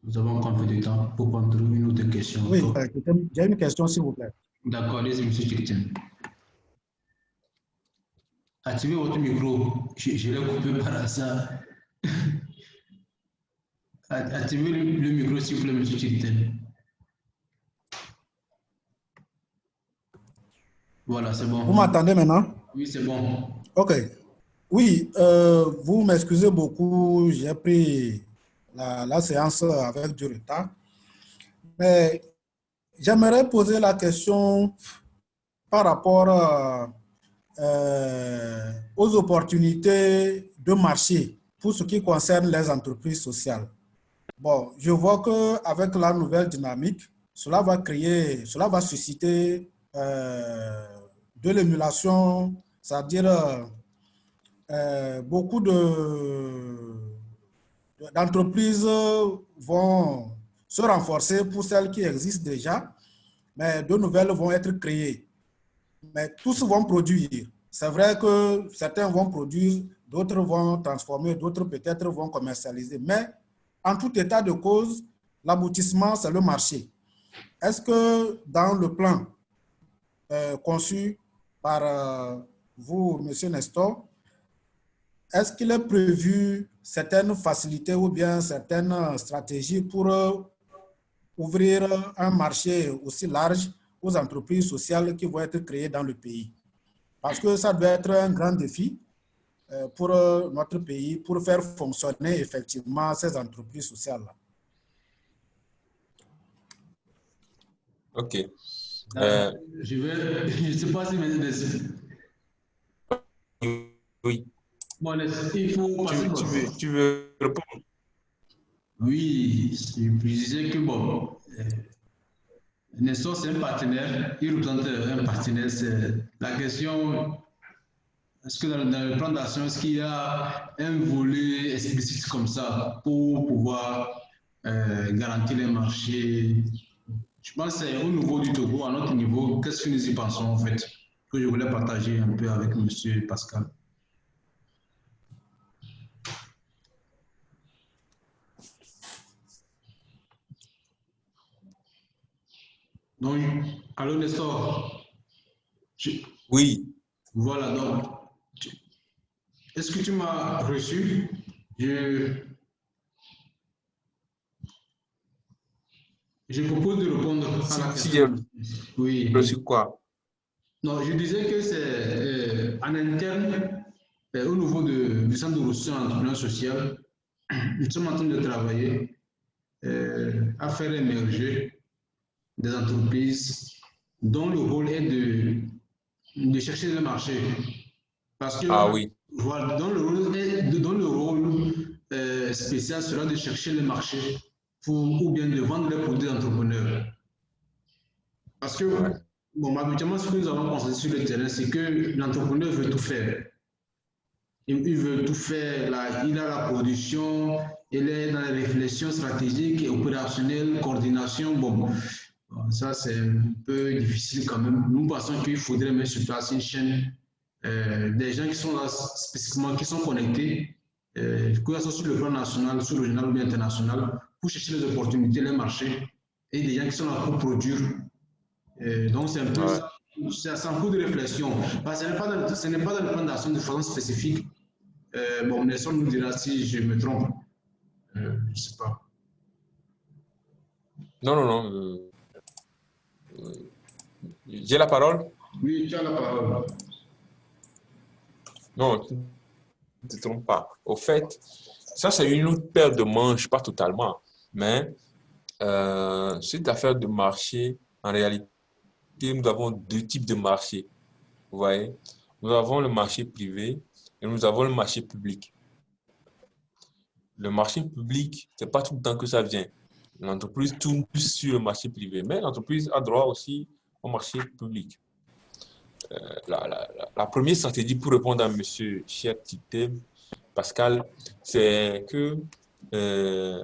Nous avons encore un peu de temps pour prendre une ou deux questions. Oui, j'ai une question, s'il vous plaît. D'accord, allez-y, M. Chikten. Activez votre micro. Je l'ai coupé par hasard. Activez le micro, s'il vous plaît, M. Chikten. Voilà, c'est bon. Vous m'entendez maintenant? Oui, c'est bon. OK. Oui, vous m'excusez beaucoup, j'ai pris la séance avec du retard. Mais j'aimerais poser la question par rapport aux opportunités de marché pour ce qui concerne les entreprises sociales. Bon, je vois qu'avec la nouvelle dynamique, cela va susciter de l'émulation, c'est-à-dire beaucoup d'entreprises vont se renforcer pour celles qui existent déjà, mais de nouvelles vont être créées. Mais tous vont produire. C'est vrai que certains vont produire, d'autres vont transformer, d'autres peut-être vont commercialiser. Mais en tout état de cause, l'aboutissement, c'est le marché. Est-ce que dans le plan conçu par vous, M. Nestor, est-ce qu'il est prévu certaines facilités ou bien certaines stratégies pour ouvrir un marché aussi large aux entreprises sociales qui vont être créées dans le pays? Parce que ça doit être un grand défi pour notre pays, pour faire fonctionner effectivement ces entreprises sociales-là. OK. Je ne sais pas si oui. Bon, il faut passer. Tu veux répondre? Oui, je disais que bon, Nestor, c'est un partenaire, il représente un partenaire. La question, est-ce que dans le plan d'action, est-ce qu'il y a un volet explicite comme ça pour pouvoir garantir les marchés? Je pense que c'est au niveau du Togo, à notre niveau, qu'est-ce que nous y pensons en fait, que je voulais partager un peu avec M. Pascal. Donc, allô Nestor. Oui. Voilà, donc, est-ce que tu m'as reçu? Je propose de répondre à la question. Oui. Reçu quoi? Non, je disais que c'est en interne, au niveau du centre de ressources entrepreneurs sociales, nous sommes en train de travailler à faire émerger des entreprises dont le rôle est de chercher le marché. Parce que oui. Voilà, dont le rôle spécial sera de chercher le marché ou bien de vendre les produits d'entrepreneurs. Parce que, bon, habituellement, ce que nous avons constaté sur le terrain, c'est que l'entrepreneur veut tout faire. Il veut tout faire, là, il a la production, il est dans les réflexions stratégiques et opérationnelles, coordination. Bon, ça, c'est un peu difficile quand même. Nous pensons qu'il faudrait mettre sur place une chaîne. Des gens qui sont là spécifiquement, qui sont connectés, que ce soit sur le plan national, sur le régional ou bien international, pour chercher les opportunités, les marchés, et des gens qui sont là pour produire. Donc, c'est un peu, c'est un coup de réflexion. Parce que ce n'est pas dans le plan d'action de façon spécifique. Bon, Nelson nous dira si je me trompe. Je ne sais pas. Non. J'ai la parole? Oui, tu as la parole. Non, tu ne te trompes pas. Au fait, ça, c'est une autre paire de manches, pas totalement. Mais cette affaire de marché, en réalité, nous avons deux types de marchés. Vous voyez? Nous avons le marché privé et nous avons le marché public. Le marché public, ce n'est pas tout le temps que ça vient. L'entreprise tourne plus sur le marché privé, mais l'entreprise a droit aussi au marché public. La première stratégie pour répondre à M. Chikten, Pascal, c'est que euh,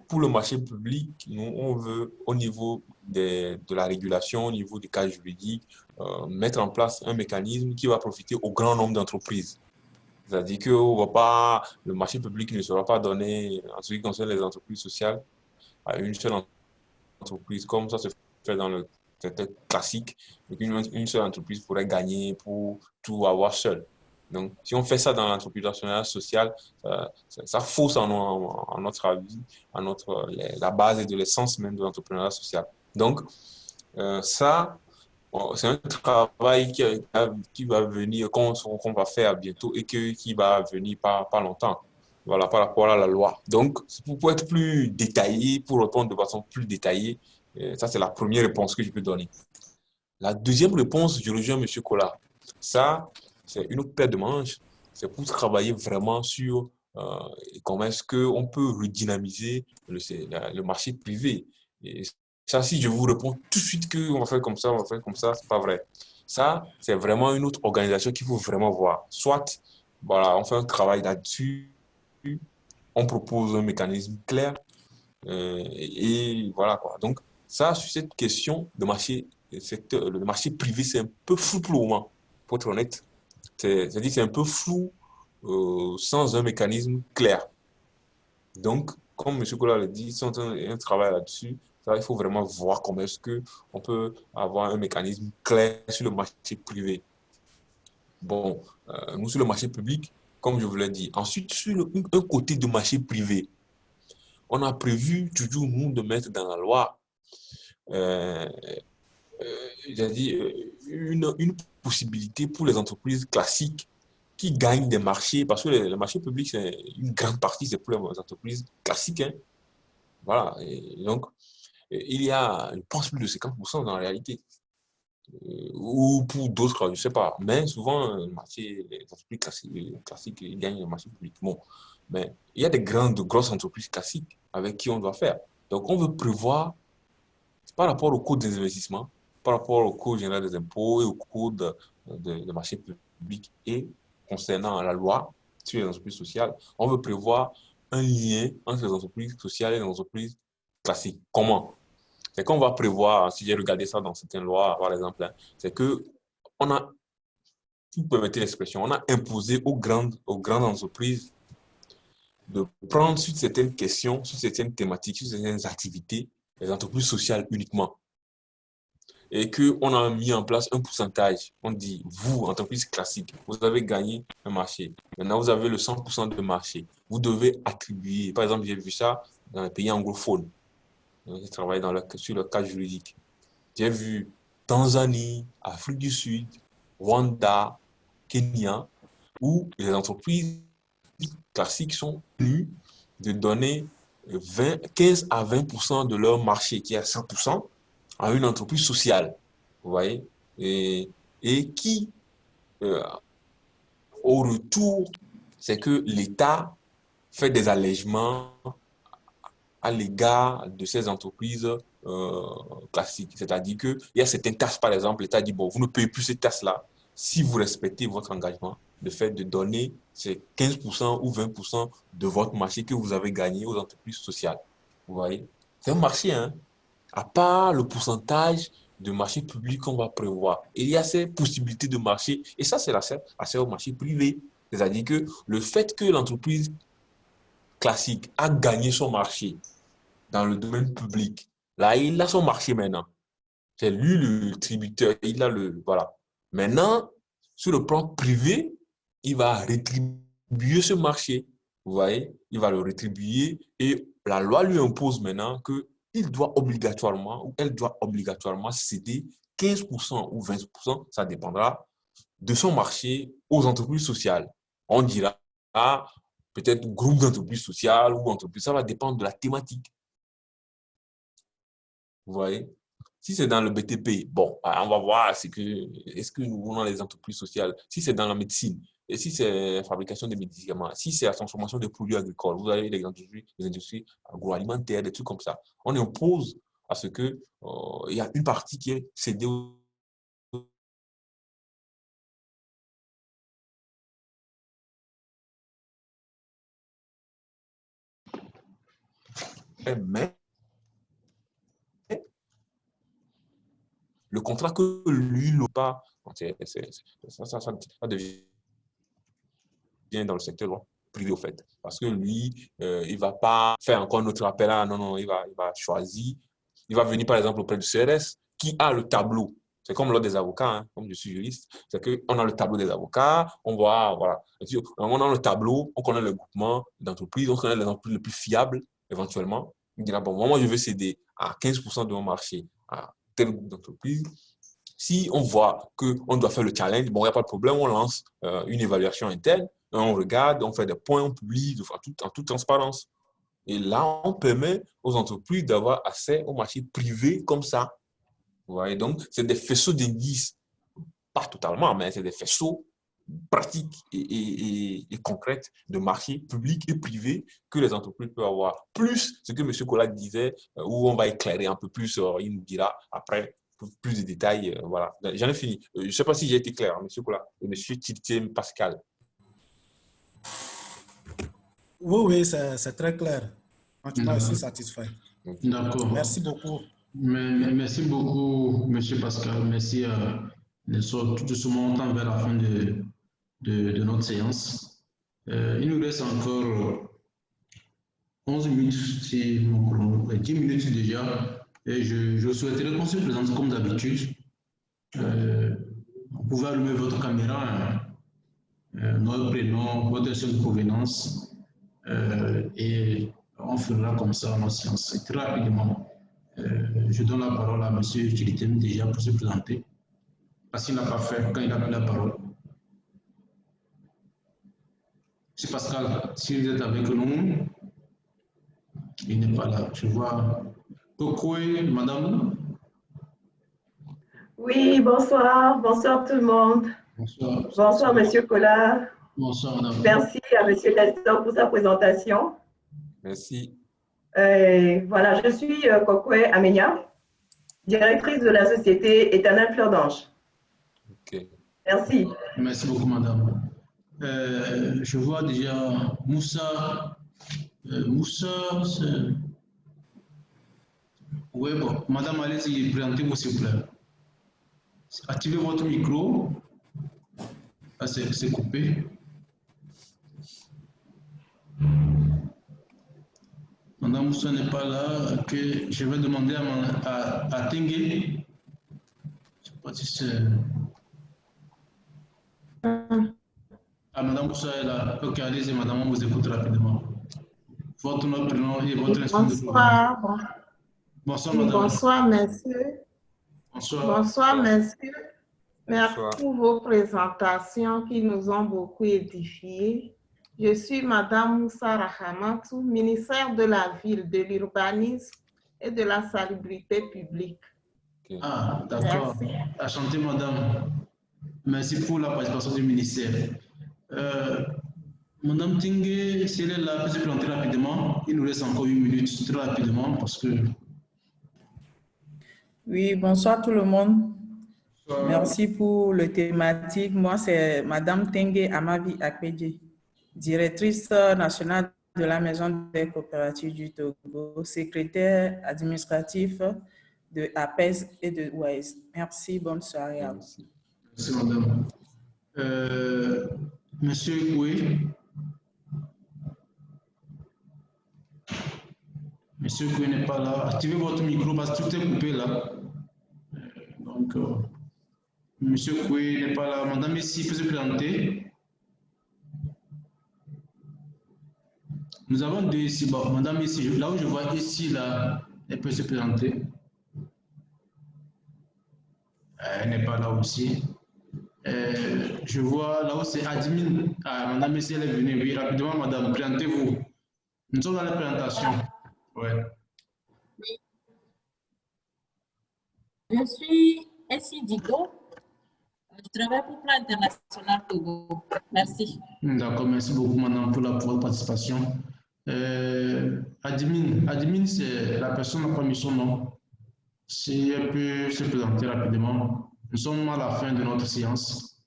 pour le marché public, nous, on veut, au niveau de la régulation, au niveau du cadre juridique, mettre en place un mécanisme qui va profiter au grand nombre d'entreprises. C'est-à-dire que le marché public ne sera pas donné, en ce qui concerne les entreprises sociales, à une seule entreprise, comme ça se fait dans le secteur classique. Donc, une seule entreprise pourrait gagner pour tout avoir seul. Donc, si on fait ça dans l'entrepreneuriat social, ça fausse, en notre avis, la base et de l'essence même de l'entrepreneuriat social. Donc, ça, c'est un travail qui va venir, qu'on va faire bientôt et qui va venir pas longtemps. Voilà, par rapport à la loi. Donc, pour être plus détaillé, pour répondre de façon plus détaillée, ça, c'est la première réponse que je peux donner. La deuxième réponse, je rejoins M. Kola. Ça, c'est une autre paire de manches. C'est pour travailler vraiment sur comment est-ce qu'on peut redynamiser le marché privé. Et ça, si je vous réponds tout de suite qu'on va faire comme ça, on va faire comme ça, c'est pas vrai. Ça, c'est vraiment une autre organisation qu'il faut vraiment voir. Soit, voilà, on fait un travail là-dessus, on propose un mécanisme clair, et voilà quoi. Donc, ça, sur cette question de marché, le marché privé, c'est un peu flou pour le moment, pour être honnête. C'est-à-dire c'est un peu flou sans un mécanisme clair. Donc, comme M. Kola l'a dit, si on a un travail là-dessus, ça, il faut vraiment voir comment est-ce qu'on peut avoir un mécanisme clair sur le marché privé. Bon, nous, sur le marché public, comme je vous l'ai dit. Ensuite, sur un côté de marché privé, on a prévu toujours, nous, de mettre dans la loi euh, j'ai dit, une possibilité pour les entreprises classiques qui gagnent des marchés, parce que le marché public, c'est une grande partie, c'est pour les entreprises classiques. Hein. Voilà. Et donc, il y a, je pense, plus de 50% dans la réalité. Ou pour d'autres, je ne sais pas. Mais souvent, les entreprises classiques, ils gagnent le marché public. Bon. Mais il y a des grosses entreprises classiques avec qui on doit faire. Donc, on veut prévoir par rapport au code des investissements, par rapport au code général des impôts et au code de marché public et concernant la loi sur les entreprises sociales, on veut prévoir un lien entre les entreprises sociales et les entreprises classiques. Comment? C'est qu'on va prévoir, si j'ai regardé ça dans certaines lois, par exemple, hein, c'est que on a, si vous permettez l'expression, on a imposé aux grandes entreprises de prendre sur certaines questions, sur certaines thématiques, sur certaines activités, les entreprises sociales uniquement. Et qu'on a mis en place un pourcentage. On dit, vous, entreprise classique, vous avez gagné un marché. Maintenant, vous avez le 100% de marché. Vous devez attribuer. Par exemple, j'ai vu ça dans les pays anglophones. Je travaille sur le cadre juridique. J'ai vu Tanzanie, Afrique du Sud, Rwanda, Kenya, où les entreprises classiques sont tenues de donner 15 à 20% de leur marché, qui est à 100%, à une entreprise sociale. Vous voyez? Et qui, euh, au retour, c'est que l'État fait des allègements à l'égard de ces entreprises classiques. C'est-à-dire qu'il y a certaines tâches, par exemple, l'État dit, bon, vous ne payez plus ces tâches-là si vous respectez votre engagement, le fait de donner ces 15% ou 20% de votre marché que vous avez gagné aux entreprises sociales. Vous voyez? C'est un marché, hein? À part le pourcentage de marché public qu'on va prévoir. Et il y a ces possibilités de marché, et ça, c'est assez au marché privé. C'est-à-dire que le fait que l'entreprise classique a gagné son marché dans le domaine public, là, il a son marché maintenant. C'est lui le tributeur, il a le... Voilà. Maintenant, sur le plan privé, il va rétribuer ce marché. Vous voyez, il va le rétribuer et la loi lui impose maintenant qu'il doit obligatoirement ou elle doit obligatoirement céder 15% ou 20%, ça dépendra de son marché aux entreprises sociales. On dira peut-être groupe d'entreprises sociales ou entreprises, ça va dépendre de la thématique. Vous voyez? Si c'est dans le BTP, bon, on va voir, est-ce que nous voulons les entreprises sociales? Si c'est dans la médecine, et si c'est la fabrication des médicaments, si c'est la transformation des produits agricoles, vous avez les industries agroalimentaires, des trucs comme ça. On impose à ce que il y a une partie qui est cédée aux... mais le contrat que lui n'a pas, ça devient dans le secteur privé au fait. Parce que lui, il ne va pas faire encore un autre appel. Non, non, il va choisir. Il va venir par exemple auprès du CRS qui a le tableau. C'est comme l'ordre des avocats, hein, comme je suis juriste. C'est qu'on a le tableau des avocats, on voit, voilà. On a le tableau, on connaît le groupement d'entreprises, on connaît les entreprises les plus fiables éventuellement. Il dira, bon, moi, je veux céder à 15% de mon marché à tel groupe d'entreprises. Si on voit qu'on doit faire le challenge, bon, il n'y a pas de problème, on lance une évaluation interne, on regarde, on fait des points, on publie en toute transparence. Et là, on permet aux entreprises d'avoir accès au marché privé comme ça. Vous voyez, donc, c'est des faisceaux d'indices, pas totalement, mais c'est des faisceaux pratiques et concrètes de marché public et privé que les entreprises peuvent avoir. Plus ce que M. Collat disait, où on va éclairer un peu plus, il nous dira après plus de détails. Voilà, j'en ai fini. Je ne sais pas si j'ai été clair, M. Collat, et M. Tiltien Pascal. Oui, oui, c'est très clair. Franchement, je suis satisfait. D'accord. Merci beaucoup. Merci beaucoup, M. Pascal. Merci. Tout doucement, on tend vers la fin de notre séance. Il nous reste encore 11 minutes, si mon chrono, 10 minutes déjà. Et je souhaiterais qu'on se présente comme d'habitude. Vous pouvez allumer votre caméra, notre prénom, votre seule provenance, et on fera comme ça notre séance très rapidement. Je donne la parole à M. Tilitem déjà pour se présenter. Parce qu'il n'a pas fait quand il a pris la parole. M. Pascal, si vous êtes avec nous, il n'est pas là. Je vois Kokoué, madame. Oui, bonsoir. Bonsoir tout le monde. Bonsoir. Bonsoir, M. Collat. Bonsoir, madame. Merci à M. Nestor pour sa présentation. Merci. Voilà, je suis Kokoué Amenia, directrice de la société Éternelle Fleur d'Ange. Okay. Merci. Merci beaucoup, madame. Je vois déjà Moussa. Moussa, c'est... Oui, bon. Madame, allez-y, présentez-vous, s'il vous plaît. Activez votre micro. Ah, c'est coupé. Madame Moussa n'est pas là. Okay. Je vais demander à Tengue. Je ne sais pas si c'est... Ah, Madame Moussa est là. Ok, allez-y, madame, on vous écoute rapidement. Votre nom, prénom et votre instant de Bonsoir. Bonsoir, madame. Bonsoir, monsieur. Bonsoir. Bonsoir, monsieur. Merci Bonsoir. pour vos présentations qui nous ont beaucoup édifiés. Je suis madame Moussa Rahamatou, ministère de la Ville, de l'Urbanisme et de la Salubrité publique. Okay. Ah, d'accord. Enchantée, madame. Merci pour la participation du ministère. Madame Tingue, si elle est là, peut se présenter rapidement. Il nous reste encore 8 minutes, très rapidement, parce que... Oui, bonsoir tout le monde. Bonsoir. Merci pour le thématique. Moi, c'est madame Tingue Amavi Akpedje, directrice nationale de la Maison des coopératives du Togo, secrétaire administratif de APES et de OAS. Merci, bonne soirée à vous. Merci, madame. Monsieur Koué. Monsieur Koué n'est pas là. Activez votre micro parce que tout est coupé là. Donc, Monsieur Koué n'est pas là. Madame ici peut se présenter. Nous avons deux ici. Bon, madame ici, là où je vois ici, là, elle peut se présenter. Elle n'est pas là aussi. Je vois là où c'est admin. Ah, madame ici, elle est venue. Oui, rapidement, madame, présentez-vous. Nous sommes dans la présentation. Ouais. Je suis Essie Digo. Je travaille pour Plan International Togo. Merci. D'accord, merci beaucoup, madame, pour votre participation. Admin, c'est la personne qui n'a pas mis son nom. Si elle peut se présenter rapidement. Nous sommes à la fin de notre séance.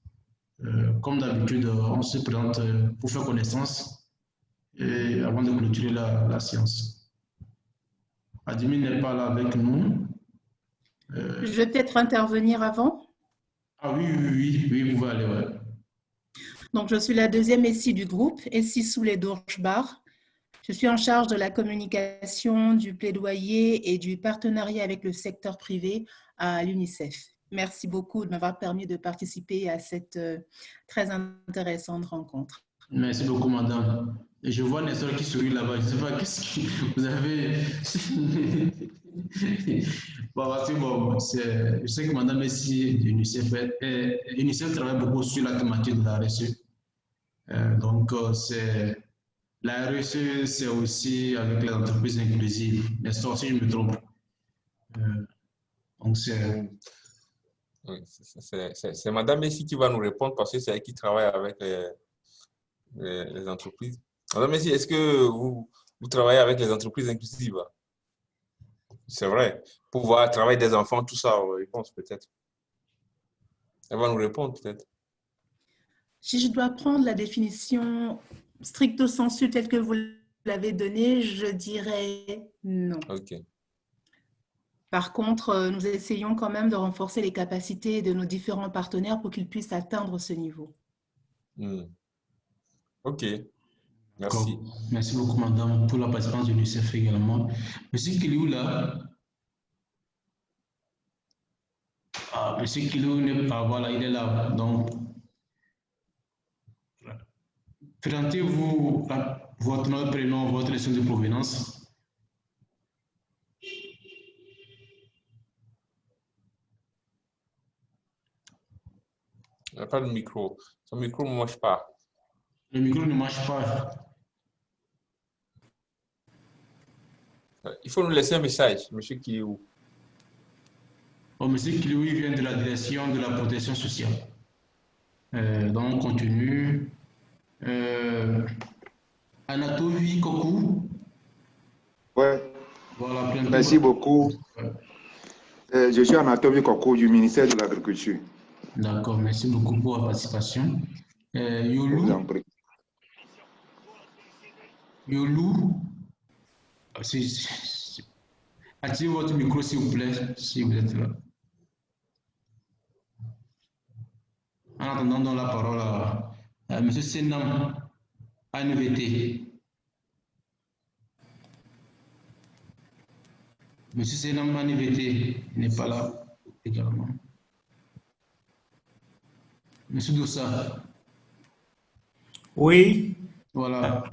Comme d'habitude, on se présente pour faire connaissance et avant de clôturer la séance. Admin n'est pas là avec nous. Je vais peut-être intervenir avant. Ah oui, vous pouvez aller, ouais. Donc, je suis la deuxième SI du groupe, SI sous les Dourchbar. Je suis en charge de la communication, du plaidoyer et du partenariat avec le secteur privé à l'UNICEF. Merci beaucoup de m'avoir permis de participer à cette très intéressante rencontre. Merci beaucoup, madame. Et je vois Nestor qui sourit là-bas. Je ne sais pas qu'est-ce que vous avez. Bon, parce que bon, je sais que madame Messi UNICEF, UNICEF travaille beaucoup sur la thématique de la RSE. Donc, la RSE, c'est aussi avec les entreprises inclusives. Nestor, si je me trompe. Donc, c'est. Oui, c'est madame Messi qui va nous répondre parce que c'est elle qui travaille avec les entreprises. Madame Messi, est-ce que vous travaillez avec les entreprises inclusives? C'est vrai. Pour voir le travail des enfants, tout ça, je pense peut-être. Elle va nous répondre peut-être. Si je dois prendre la définition stricto sensu telle que vous l'avez donnée, je dirais non. OK. Par contre, nous essayons quand même de renforcer les capacités de nos différents partenaires pour qu'ils puissent atteindre ce niveau. OK. Merci. Merci beaucoup, madame, pour la participation de l'UNICEF également. Monsieur Kiliou, là. Ah, monsieur Kiliou n'est pas, voilà, il est là. Donc, présentez-vous votre nom, prénom, votre région de provenance. Il n'y a pas de micro. Son micro ne marche pas. Le micro ne marche pas. Il faut nous laisser un message, monsieur Kiliou. Oh, monsieur Kiliou, il vient de la direction de la protection sociale. Donc, on continue. Anatoly Kokou. Ouais. Voilà, merci beaucoup. Je suis Anatoly Kokou du ministère de l'Agriculture. D'accord, merci beaucoup pour la participation. Yolou. Yolou. Activez votre micro, s'il vous plaît, si vous êtes là. En attendant, dans la parole à M. Senam, ANVT. M. Senam, ANVT, n'est pas là également. M. Dossa. Oui. Voilà.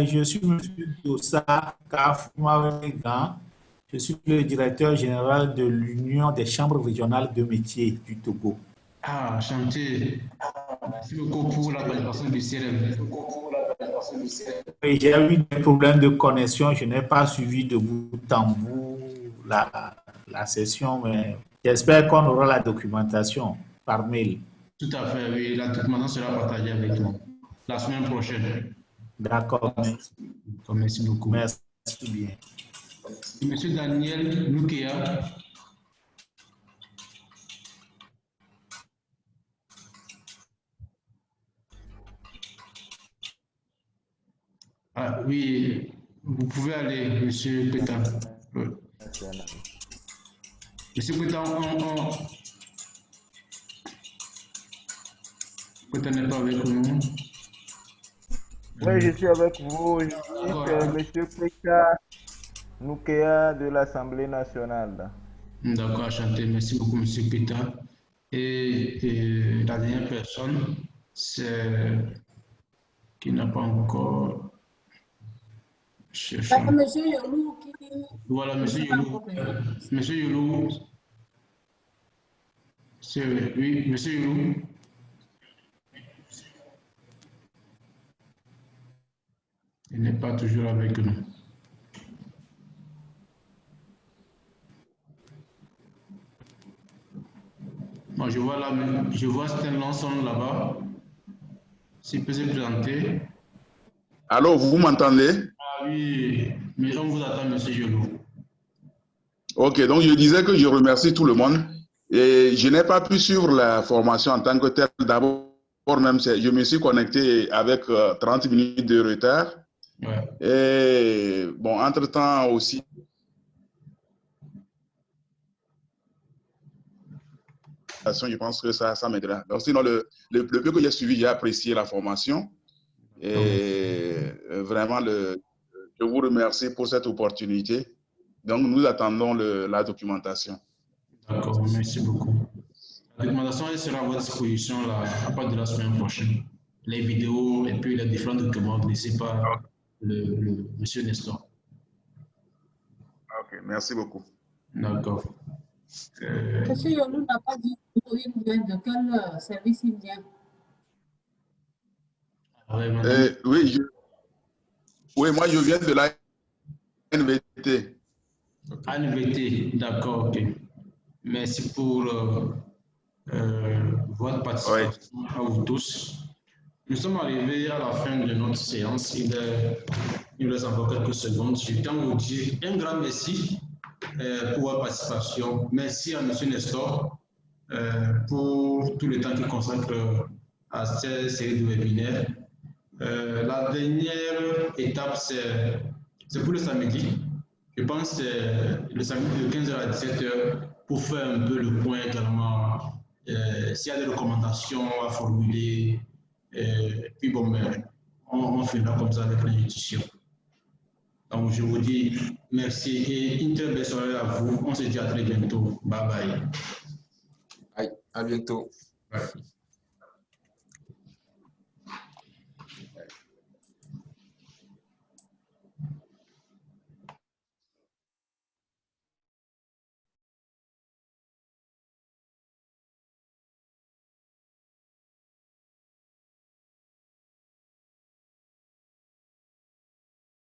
Je suis M. Dossa Kafoumarigan. Je suis le directeur général de l'Union des chambres régionales de métiers du Togo. Ah, enchanté. Merci beaucoup pour la participation du CRM. Oui, j'ai eu des problèmes de connexion. Je n'ai pas suivi de bout en bout la session, mais j'espère qu'on aura la documentation par mail. Tout à fait, oui. La documentation sera partagée avec nous la semaine prochaine. D'accord, merci. Merci beaucoup. Merci bien. Monsieur Daniel Noukea. Ah oui, vous pouvez aller, monsieur Pétain. Monsieur Pétain, Pétain n'est pas avec nous. Oui, je suis avec vous. Je suis monsieur Pétain Noukea de l'Assemblée nationale. D'accord, enchanté. Merci beaucoup, monsieur Pétain. Et la dernière personne, c'est qui n'a pas encore. Monsieur Yolou. Voilà, monsieur Yolou. Monsieur Yolou. Oui, monsieur Yolou. Il n'est pas toujours avec nous. Moi, je vois Stan Lanson là-bas. S'il peut se présenter. Allô, vous m'entendez? Ah oui, mais on vous attend, monsieur Yolou. Ok, donc je disais que je remercie tout le monde. Et je n'ai pas pu suivre la formation en tant que telle. D'abord, même, je me suis connecté avec 30 minutes de retard. Ouais. Et bon, entre-temps aussi, je pense que ça m'aidera. Donc, sinon, le peu que j'ai suivi, j'ai apprécié la formation. Et vraiment, je vous remercie pour cette opportunité. Donc, nous attendons la documentation. D'accord, merci beaucoup. La documentation elle sera à votre disposition là, à partir de la semaine prochaine. Les vidéos et puis les différents documents laissés par le monsieur Nestor. Ok, merci beaucoup. D'accord. Monsieur Yolou n'a pas dit il vient de quel service il vient. Oui, moi je viens de la NVT. NVT, d'accord, ok. Merci pour votre participation à vous tous. Nous sommes arrivés à la fin de notre séance. Il reste encore quelques secondes. Je tiens à vous dire un grand merci pour votre participation. Merci à M. Nestor pour tout le temps qu'il consacre à cette série de webinaires. La dernière étape, c'est pour le samedi. Je pense que c'est le samedi de 15h à 17h pour faire un peu le point également. S'il y a des recommandations à formuler, puis bon, on finira comme ça avec l'institution. Donc, je vous dis merci et une très belle soirée à vous. On se dit à très bientôt. Bye bye. À bientôt. Bye.